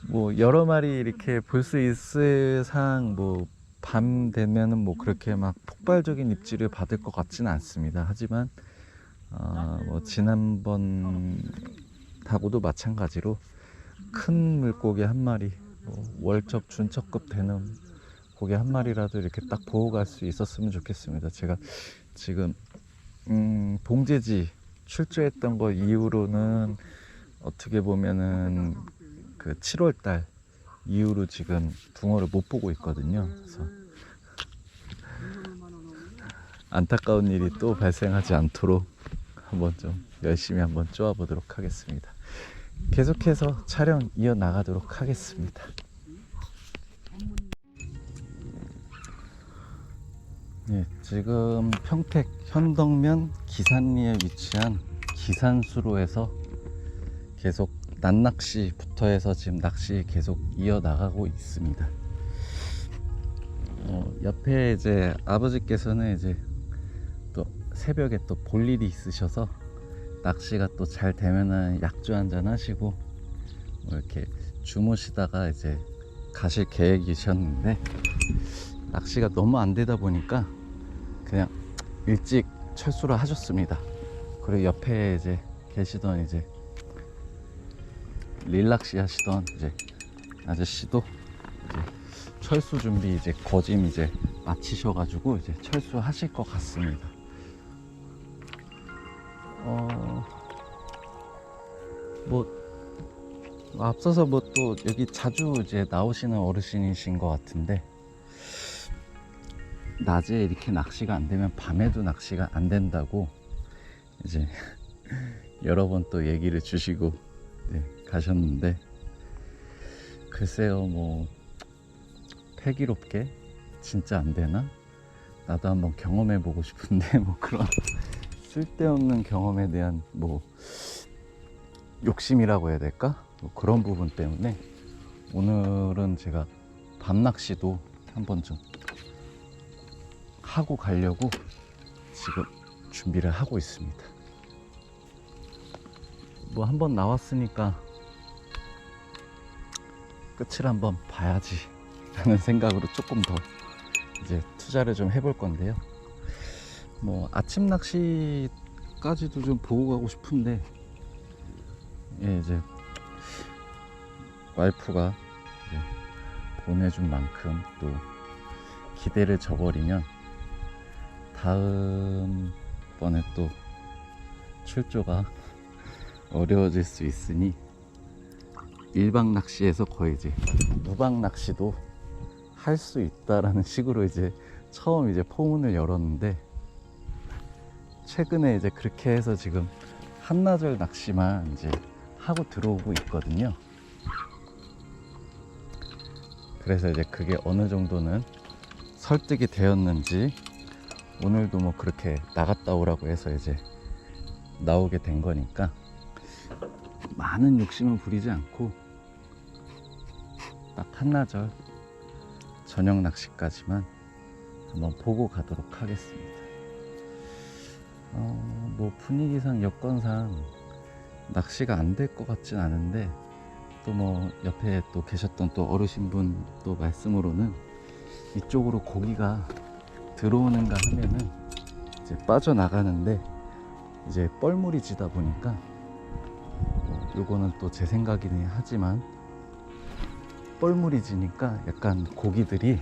뭐 여러 마리 이렇게 볼 수 있을 상, 뭐 밤 되면은 뭐 그렇게 막 폭발적인 입질을 받을 것 같지는 않습니다. 하지만 뭐 지난번 하고도 마찬가지로 큰 물고기 한 마리, 뭐 월척 준척급 되는 고기 한 마리라도 이렇게 딱 보고 갈 수 있었으면 좋겠습니다. 제가 지금 봉제지 출조했던 거 이후로는 어떻게 보면은 그 7월달 이후로 지금 붕어를 못 보고 있거든요. 그래서 안타까운 일이 또 발생하지 않도록 한번 좀 열심히 한번 쪼아 보도록 하겠습니다. 계속해서 촬영 이어 나가도록 하겠습니다. 네, 지금 평택 현덕면 기산리에 위치한 기산수로에서 계속 낮낚시부터 해서 지금 낚시 계속 이어 나가고 있습니다. 옆에 이제 아버지께서는 이제 또 새벽에 또 볼 일이 있으셔서, 낚시가 또 잘 되면은 약주 한잔 하시고 뭐 이렇게 주무시다가 이제 가실 계획이셨는데, 낚시가 너무 안 되다 보니까 그냥 일찍 철수를 하셨습니다. 그리고 옆에 이제 계시던 이제 릴낚시 하시던 이제 아저씨도 이제 철수 준비 이제 거짐 이제 마치셔가지고 이제 철수하실 것 같습니다. 뭐 앞서서 뭐 또 여기 자주 이제 나오시는 어르신이신 것 같은데, 낮에 이렇게 낚시가 안 되면 밤에도 낚시가 안 된다고 이제 여러 번 또 얘기를 주시고, 네, 가셨는데, 글쎄요, 뭐 패기롭게 진짜 안 되나? 나도 한번 경험해 보고 싶은데, 뭐 그런 쓸데없는 경험에 대한 뭐 욕심이라고 해야 될까? 뭐 그런 부분 때문에 오늘은 제가 밤낚시도 한번 좀 하고 가려고 지금 준비를 하고 있습니다. 뭐 한번 나왔으니까 끝을 한번 봐야지 라는 생각으로 조금 더 이제 투자를 좀 해볼 건데요. 뭐 아침 낚시까지도 좀 보고 가고 싶은데, 예, 이제 와이프가 이제 보내준 만큼 또 기대를 저버리면 다음번에 또 출조가 어려워질 수 있으니 일박 낚시에서 거의 이제 무박 낚시도 할 수 있다라는 식으로 이제 처음 이제 포문을 열었는데, 최근에 이제 그렇게 해서 지금 한나절 낚시만 이제 하고 들어오고 있거든요. 그래서 이제 그게 어느 정도는 설득이 되었는지 오늘도 뭐 그렇게 나갔다 오라고 해서 이제 나오게 된 거니까 많은 욕심은 부리지 않고 딱 한나절 저녁 낚시까지만 한번 보고 가도록 하겠습니다. 뭐 분위기상 여건상 낚시가 안 될 것 같진 않은데, 또 뭐 옆에 또 계셨던 또 어르신분 또 말씀으로는 이쪽으로 고기가 들어오는가 하면은 이제 빠져나가는데 이제 뻘물이 지다 보니까, 요거는 또 제 생각이긴 하지만 뻘물이 지니까 약간 고기들이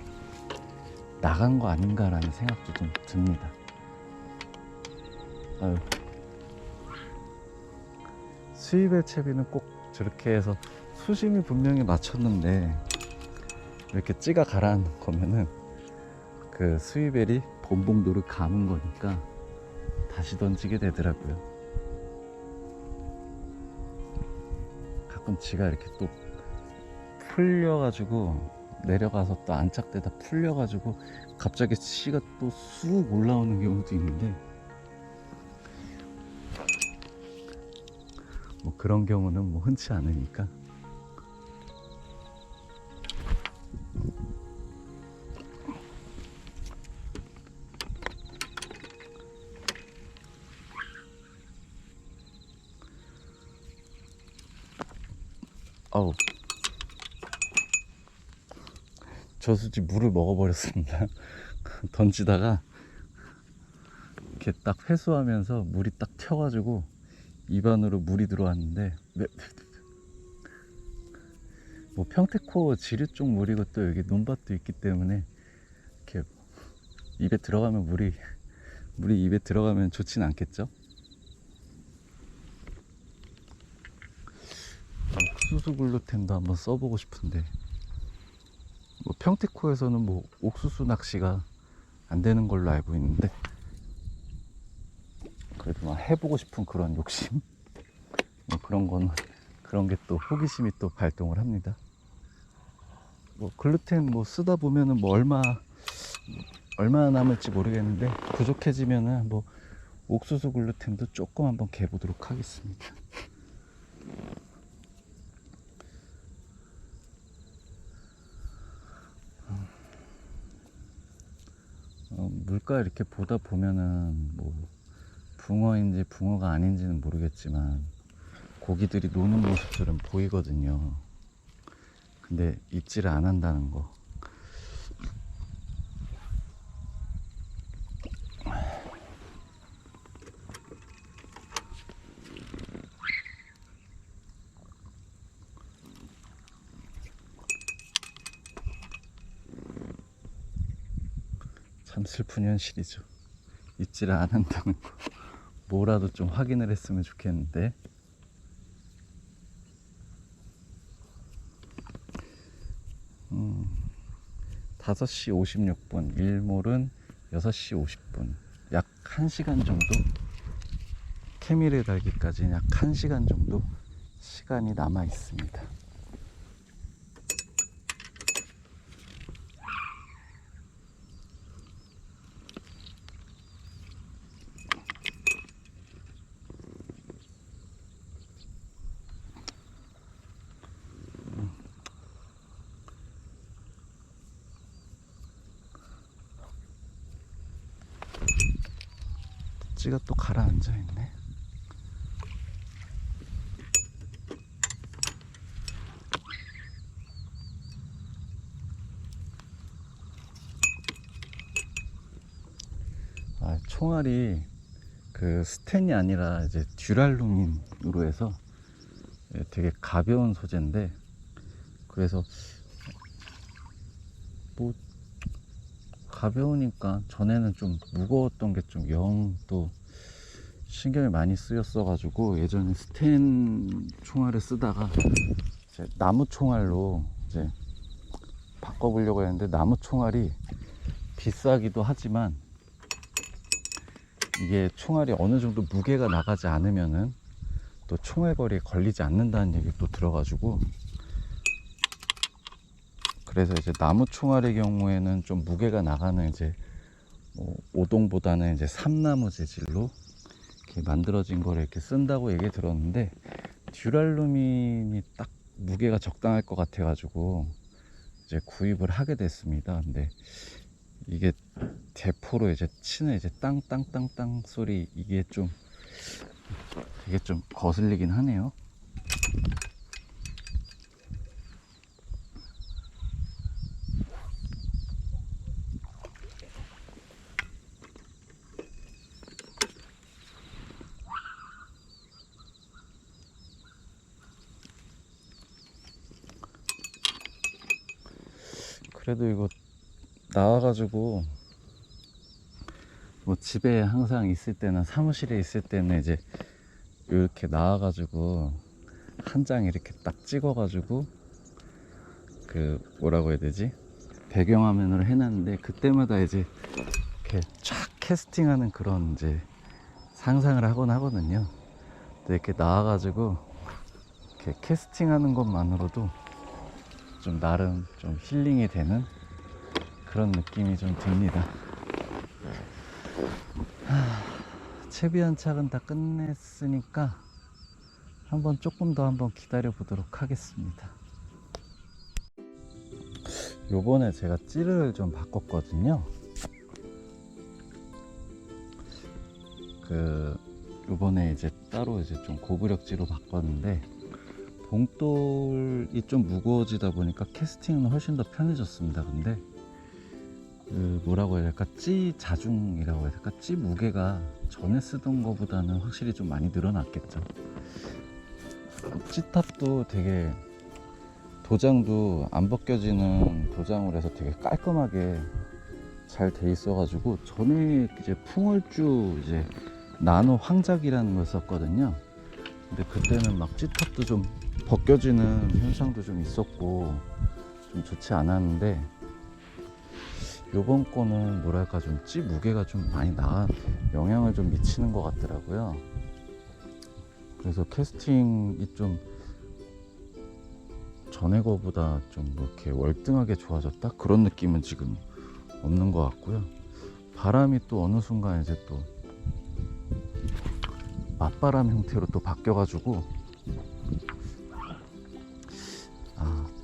나간 거 아닌가라는 생각도 좀 듭니다. 아유. 수입의 채비는 꼭 저렇게 해서 수심이 분명히 맞췄는데 이렇게 찌가 가라앉는 거면은 그 수입벨이 본봉도를 감은 거니까 다시 던지게 되더라고요. 가끔 지가 이렇게 또 풀려가지고 내려가서 또 안착되다 풀려가지고 갑자기 씨가 또 쑥 올라오는 경우도 있는데, 뭐 그런 경우는 뭐 흔치 않으니까. 아우, 저수지 물을 먹어버렸습니다. 던지다가 이렇게 딱 회수하면서 물이 딱 튀어가지고 입안으로 물이 들어왔는데, 뭐 평택호 지류 쪽 물이고 또 여기 논밭도 있기 때문에 이렇게 입에 들어가면 물이 입에 들어가면 좋진 않겠죠. 옥수수 글루텐도 한번 써보고 싶은데, 뭐 평택호에서는 뭐 옥수수 낚시가 안 되는 걸로 알고 있는데, 그래도 막 해보고 싶은 그런 욕심, 뭐 그런 게 또 호기심이 또 발동을 합니다. 뭐 글루텐 뭐 쓰다 보면은 뭐 얼마나 남을지 모르겠는데, 부족해지면은 뭐 옥수수 글루텐도 조금 한번 개보도록 하겠습니다. 물가 이렇게 보다 보면은 뭐 붕어인지 붕어가 아닌지는 모르겠지만 고기들이 노는 모습들은 보이거든요. 근데 입질을 안 한다는 거. 참 슬픈 현실이죠. 입질을 안 한다는 거. 뭐라도 좀 확인을 했으면 좋겠는데. 5시 56분, 일몰은 6시 50분. 약 1시간 정도, 케미를 달기까지 약 1시간 정도 시간이 남아 있습니다. 찌가 또 가라앉아 있네. 총알이 그 스텐이 아니라 이제 듀랄루민으로 해서 되게 가벼운 소재인데, 그래서 뭐 가벼우니까, 전에는 좀 무거웠던 게 좀 영 또 신경이 많이 쓰였어 가지고 예전에 스텐 총알을 쓰다가 이제 나무 총알로 이제 바꿔보려고 했는데, 나무 총알이 비싸기도 하지만 이게 총알이 어느 정도 무게가 나가지 않으면은 또 총알거리에 걸리지 않는다는 얘기 또 들어가지고, 그래서 이제 나무 총알의 경우에는 좀 무게가 나가는 이제 오동보다는 이제 삼나무 재질로 이렇게 만들어진 거를 이렇게 쓴다고 얘기 들었는데, 듀랄루민이 딱 무게가 적당할 것 같아 가지고 이제 구입을 하게 됐습니다. 근데 이게 대포로 이제 치는 이제 땅땅땅땅 소리, 이게 좀 거슬리긴 하네요. 그래도 이거 나와가지고 뭐 집에 항상 있을 때나 사무실에 있을 때는 이제 이렇게 나와가지고 한 장 이렇게 딱 찍어가지고 그 뭐라고 해야 되지, 배경화면으로 해놨는데, 그때마다 이제 이렇게 쫙 캐스팅하는 그런 이제 상상을 하곤 하거든요. 근데 이렇게 나와가지고 이렇게 캐스팅하는 것만으로도 좀 나름 좀 힐링이 되는 그런 느낌이 좀 듭니다. 채비 안착은 다 끝냈으니까 조금 더 한번 기다려 보도록 하겠습니다. 요번에 제가 찌를 좀 바꿨거든요. 요번에 이제 따로 이제 좀 고부력지로 바꿨는데, 봉돌이 좀 무거워지다 보니까 캐스팅은 훨씬 더 편해졌습니다. 근데 뭐라고 해야 될까, 찌 자중이라고 해야 될까, 찌 무게가 전에 쓰던 거보다는 확실히 좀 많이 늘어났겠죠. 찌탑도 되게, 도장도 안 벗겨지는 도장으로 해서 되게 깔끔하게 잘 돼 있어 가지고, 전에 이제 풍월주 이제 나노 황작이라는 걸 썼거든요. 근데 그때는 막 찌탑도 좀 벗겨지는 현상도 좀 있었고 좀 좋지 않았는데, 요번 거는 뭐랄까 좀 찌 무게가 좀 많이 영향을 좀 미치는 것 같더라고요. 그래서 캐스팅이 좀 전에 거보다 좀 뭐 이렇게 월등하게 좋아졌다, 그런 느낌은 지금 없는 것 같고요. 바람이 또 어느 순간 이제 또 맞바람 형태로 또 바뀌어 가지고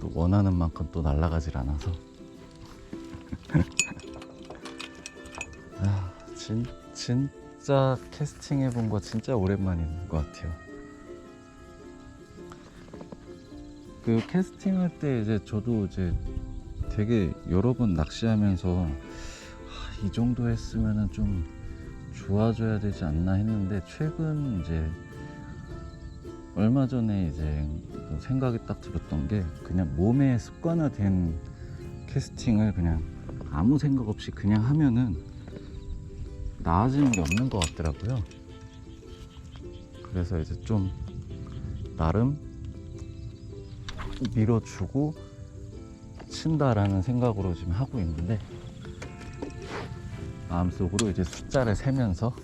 또 원하는 만큼 또 날아가질 않아서 진짜 캐스팅 해본 거 진짜 오랜만인 것 같아요. 그 캐스팅 할 때 이제 저도 이제 되게 여러 번 낚시하면서 이 정도 했으면은 좀 좋아져야 되지 않나 했는데, 최근 이제 얼마 전에 이제 생각이 딱 들었던 게, 그냥 몸에 습관화된 캐스팅을 그냥 아무 생각 없이 그냥 하면은 나아지는 게 없는 것 같더라고요. 그래서 이제 좀 나름 밀어주고 친다라는 생각으로 지금 하고 있는데, 마음속으로 이제 숫자를 세면서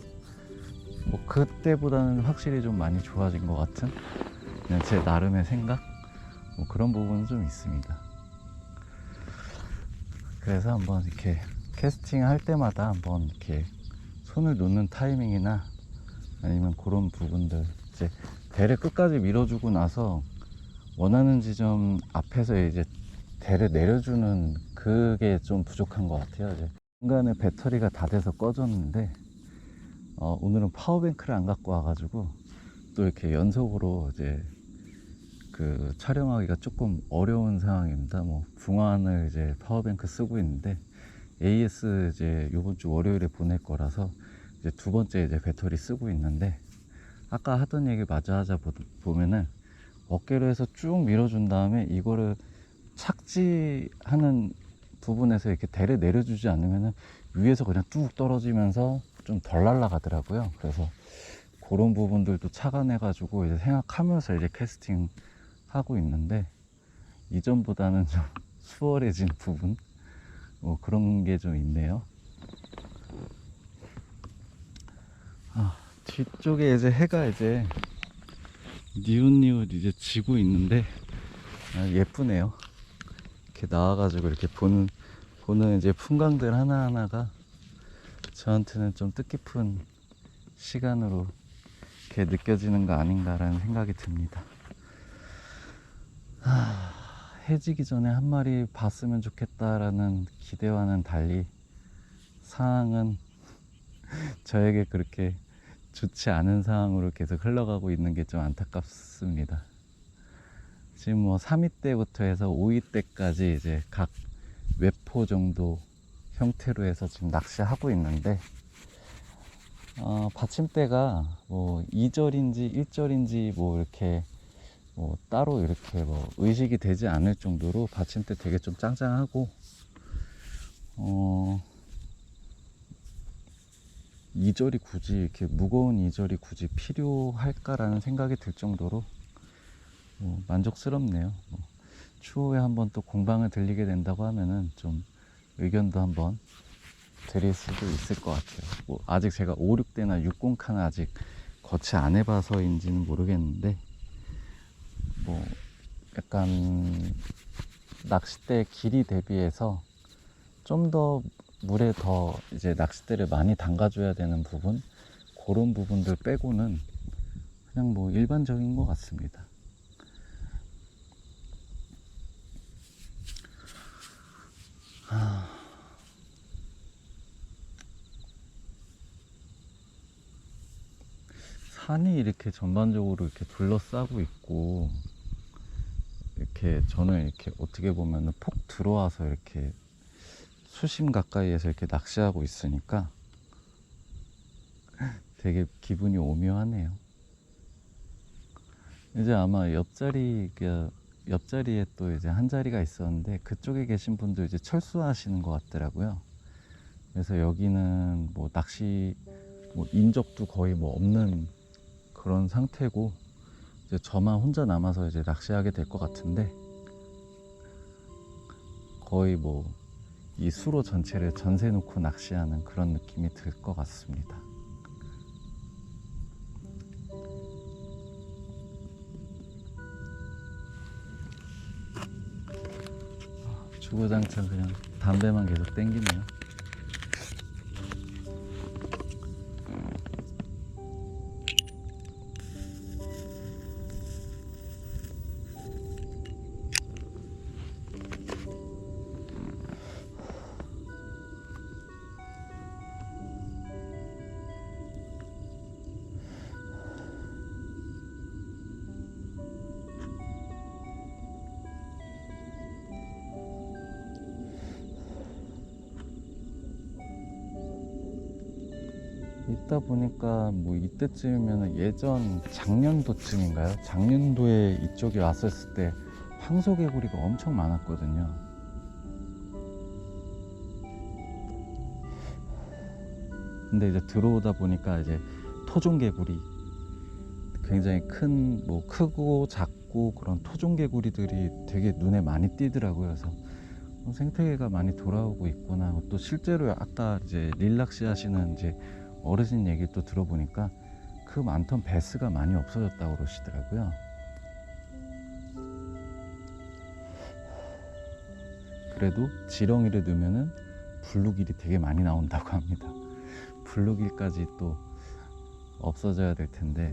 뭐 그때보다는 확실히 좀 많이 좋아진 것 같은, 그냥 제 나름의 생각, 뭐 그런 부분은 좀 있습니다. 그래서 한번 이렇게 캐스팅 할 때마다 한번 이렇게 손을 놓는 타이밍이나 아니면 그런 부분들, 이제 대를 끝까지 밀어주고 나서 원하는 지점 앞에서 이제 대를 내려주는 그게 좀 부족한 것 같아요. 이제 중간에 배터리가 다 돼서 꺼졌는데, 오늘은 파워뱅크를 안 갖고 와가지고 또 이렇게 연속으로 이제 그 촬영하기가 조금 어려운 상황입니다. 뭐 붕어안을 이제 파워뱅크 쓰고 있는데, AS 이제 요번 주 월요일에 보낼 거라서 이제 두 번째 이제 배터리 쓰고 있는데, 아까 하던 얘기 마저 하자 보면은 어깨로 해서 쭉 밀어준 다음에 이거를 착지하는 부분에서 이렇게 대를 내려주지 않으면은 위에서 그냥 뚝 떨어지면서 좀 덜 날아가더라고요. 그래서 그런 부분들도 착안해가지고 이제 생각하면서 이제 캐스팅 하고 있는데, 이전보다는 좀 수월해진 부분, 뭐 그런 게 좀 있네요. 뒤쪽에 이제 해가 이제 니웃니웃 이제 지고 있는데, 예쁘네요. 이렇게 나와가지고 이렇게 보는 이제 풍광들 하나하나가 저한테는 좀 뜻깊은 시간으로 이렇게 느껴지는 거 아닌가라는 생각이 듭니다. 해지기 전에 한 마리 봤으면 좋겠다라는 기대와는 달리 상황은 저에게 그렇게 좋지 않은 상황으로 계속 흘러가고 있는 게 좀 안타깝습니다. 지금 뭐 3위 때부터 해서 5위 때까지 이제 각 외포 정도 형태로 해서 지금 낚시하고 있는데, 받침대가 뭐 2절인지 1절인지 뭐 이렇게 뭐 따로 이렇게 뭐 의식이 되지 않을 정도로 받침대 되게 좀 짱짱하고, 2절이 굳이 이렇게 무거운 2절이 굳이 필요할까라는 생각이 들 정도로 만족스럽네요. 추후에 한번 또 공방을 들리게 된다고 하면은 좀 의견도 한번 드릴 수도 있을 것 같아요. 뭐 아직 제가 5, 6대나 60칸을 아직 거치 안 해봐서인지는 모르겠는데, 뭐 약간 낚싯대 길이 대비해서 좀 더 물에 더 이제 낚싯대를 많이 담가줘야 되는 부분, 그런 부분들 빼고는 그냥 뭐 일반적인 것 같습니다. 산이 이렇게 전반적으로 이렇게 둘러싸고 있고, 이렇게 저는 이렇게 어떻게 보면 폭 들어와서 이렇게 수심 가까이에서 이렇게 낚시하고 있으니까 되게 기분이 오묘하네요. 이제 아마 옆자리에 또 이제 한 자리가 있었는데, 그쪽에 계신 분들 이제 철수하시는 것 같더라고요. 그래서 여기는 뭐 낚시 뭐 인적도 거의 뭐 없는 그런 상태고, 이제 저만 혼자 남아서 이제 낚시하게 될 것 같은데, 거의 뭐 이 수로 전체를 전세 놓고 낚시하는 그런 느낌이 들 것 같습니다. 주구장창 그냥 담배만 계속 땡기네요. 있다 보니까 뭐 이때쯤이면 예전 작년도쯤인가요? 작년도에 이쪽에 왔었을 때 황소개구리가 엄청 많았거든요. 근데 이제 들어오다 보니까 이제 토종개구리, 굉장히 큰 뭐 크고 작고 그런 토종개구리들이 되게 눈에 많이 띄더라고요. 그래서 생태계가 많이 돌아오고 있구나. 또 실제로 아까 이제 릴낚시 하시는 이제 어르신 얘기 또 들어보니까 그 많던 베스가 많이 없어졌다고 그러시더라고요. 그래도 지렁이를 넣으면은 블루길이 되게 많이 나온다고 합니다. 블루길까지 또 없어져야 될 텐데,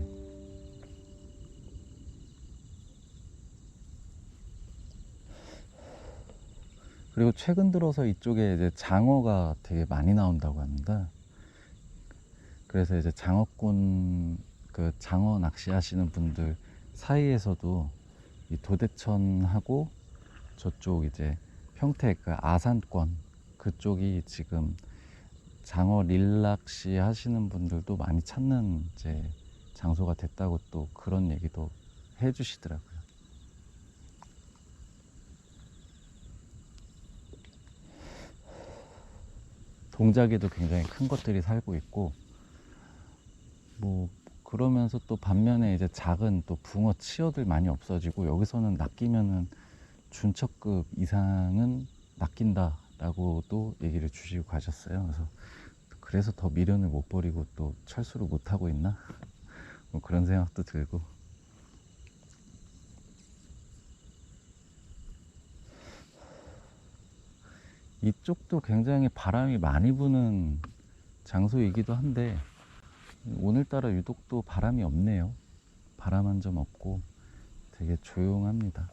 그리고 최근 들어서 이쪽에 이제 장어가 되게 많이 나온다고 합니다. 그래서 이제 장어꾼, 그 장어 낚시 하시는 분들 사이에서도 이 도대천하고 저쪽 이제 평택 그 아산권 그쪽이 지금 장어 릴낚시 하시는 분들도 많이 찾는 이제 장소가 됐다고 또 그런 얘기도 해 주시더라고요. 동작에도 굉장히 큰 것들이 살고 있고, 뭐 그러면서 또 반면에 이제 작은 또 붕어 치어들 많이 없어지고, 여기서는 낚이면은 준척급 이상은 낚인다라고도 얘기를 주시고 가셨어요. 그래서 더 미련을 못 버리고 또 철수를 못 하고 있나? 뭐 그런 생각도 들고. 이쪽도 굉장히 바람이 많이 부는 장소이기도 한데, 오늘따라 유독 또 바람이 없네요. 바람 한 점 없고 되게 조용합니다.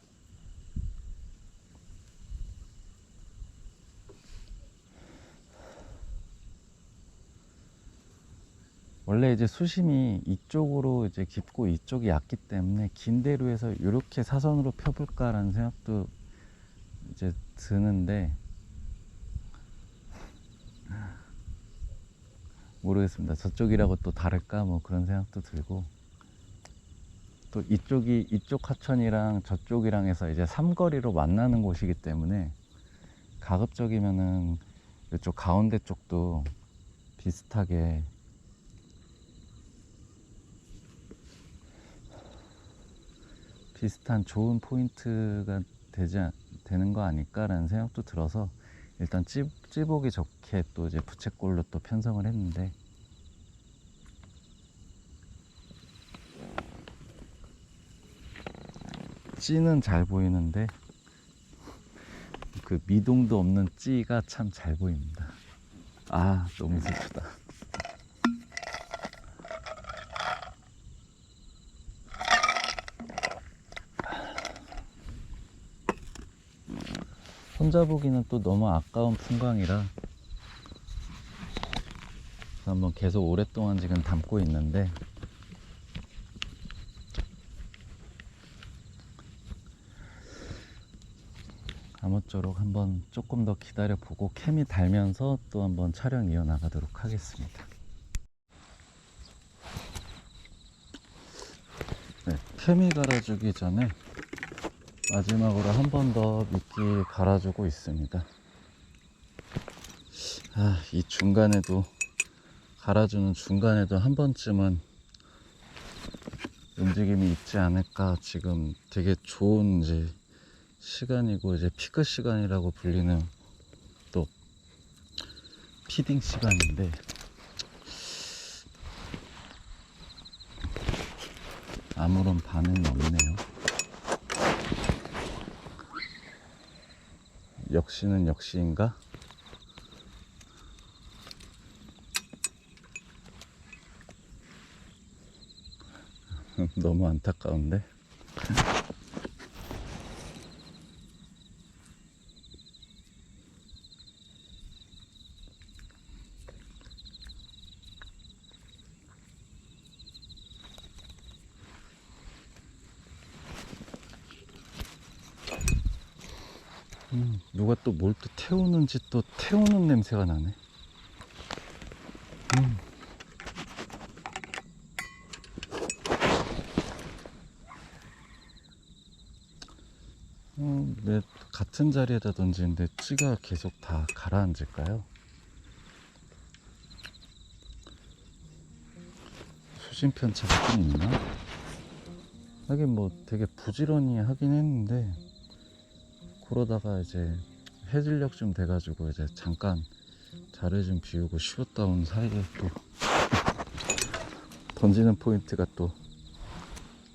원래 이제 수심이 이쪽으로 이제 깊고 이쪽이 얕기 때문에 긴 대로해서 이렇게 사선으로 펴볼까라는 생각도 이제 드는데, 모르겠습니다. 저쪽이라고 또 다를까 뭐 그런 생각도 들고, 또 이쪽 하천이랑 저쪽이랑 해서 이제 삼거리로 만나는 곳이기 때문에 가급적이면은 이쪽 가운데 쪽도 비슷하게 비슷한 좋은 포인트가 되는 거 아닐까라는 생각도 들어서, 일단 찌보기 좋게 또 이제 부채꼴로 또 편성을 했는데, 찌는 잘 보이는데 그 미동도 없는 찌가 참 잘 보입니다. 아, 너무 슬프다. 혼자 보기는 또 너무 아까운 풍광이라 한번 계속 오랫동안 지금 담고 있는데, 아무쪼록 한번 조금 더 기다려 보고 캠이 달면서 또 한번 촬영 이어나가도록 하겠습니다. 네, 캠이 갈아주기 전에 마지막으로 한 번 더 미끼 갈아주고 있습니다. 이 중간에도, 갈아주는 중간에도 한 번쯤은 움직임이 있지 않을까. 지금 되게 좋은 이제 시간이고, 이제 피크 시간이라고 불리는 또 피딩 시간인데, 아무런 반응이 없네요. 역시는 역시인가? 너무 안타까운데. 누가 또 뭘 또 태우는지, 또 태우는 냄새가 나네. 왜 같은 자리에다 던지는데 찌가 계속 다 가라앉을까요? 수심 편차가 좀 있나? 하긴 뭐 되게 부지런히 하긴 했는데, 그러다가 이제 해질녘 좀 돼가지고 이제 잠깐 자리 좀 비우고 쉬었다 온 사이에 또 던지는 포인트가 또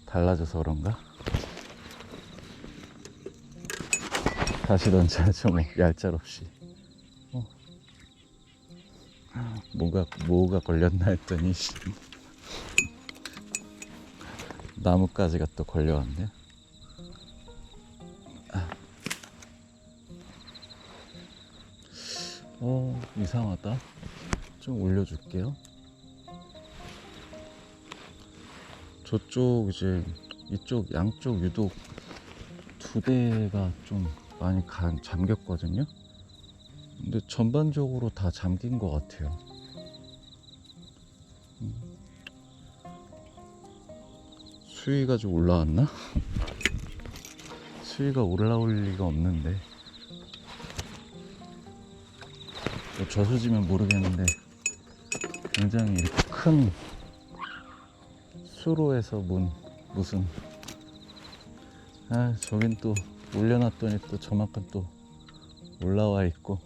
달라져서 그런가? 다시 던져야죠, 뭐 얄짤없이. 뭐가 걸렸나 했더니 나뭇가지가 또 걸려왔네. 이상하다. 좀 올려줄게요. 저쪽 이제 이쪽 양쪽 유독 두 대가 좀 많이 잠겼거든요. 근데 전반적으로 다 잠긴 것 같아요. 수위가 좀 올라왔나? 수위가 올라올 리가 없는데, 뭐 저수지면 모르겠는데 굉장히 이렇게 큰 수로에서 무슨 저긴 또 올려놨더니 또 저만큼 또 올라와 있고.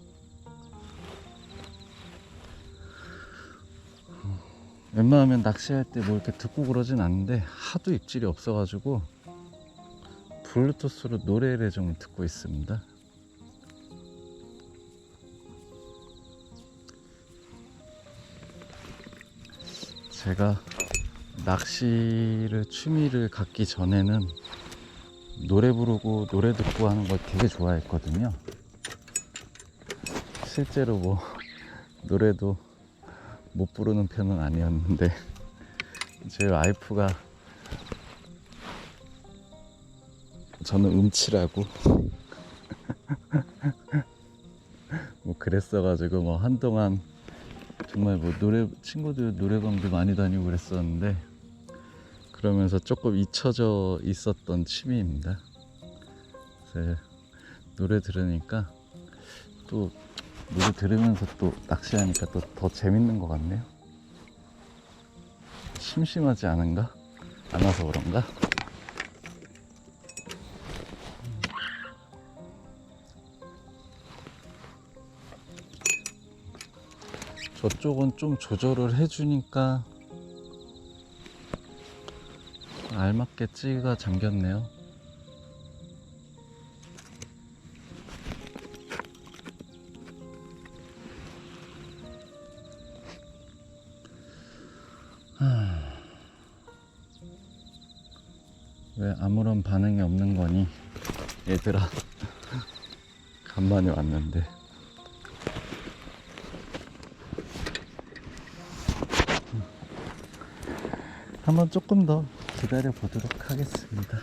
웬만하면 낚시할 때 뭐 이렇게 듣고 그러진 않는데 하도 입질이 없어가지고 블루투스로 노래를 좀 듣고 있습니다. 제가 낚시를 취미를 갖기 전에는 노래 부르고 노래 듣고 하는 걸 되게 좋아했거든요. 실제로 뭐 노래도 못 부르는 편은 아니었는데 제 와이프가 저는 음치라고 뭐 그랬어가지고 뭐 한동안 정말 뭐 친구들 노래방도 많이 다니고 그랬었는데 그러면서 조금 잊혀져 있었던 취미입니다. 그래서 노래 들으니까 또 노래 들으면서 또 낚시하니까 또 더 재밌는 것 같네요. 심심하지 않은가? 않아서 그런가? 저쪽은 좀 조절을 해주니까 알맞게 찌가 잠겼네요. 왜 아무런 반응이 없는 거니? 얘들아. 간만에 왔는데. 한번 조금 더 기다려 보도록 하겠습니다.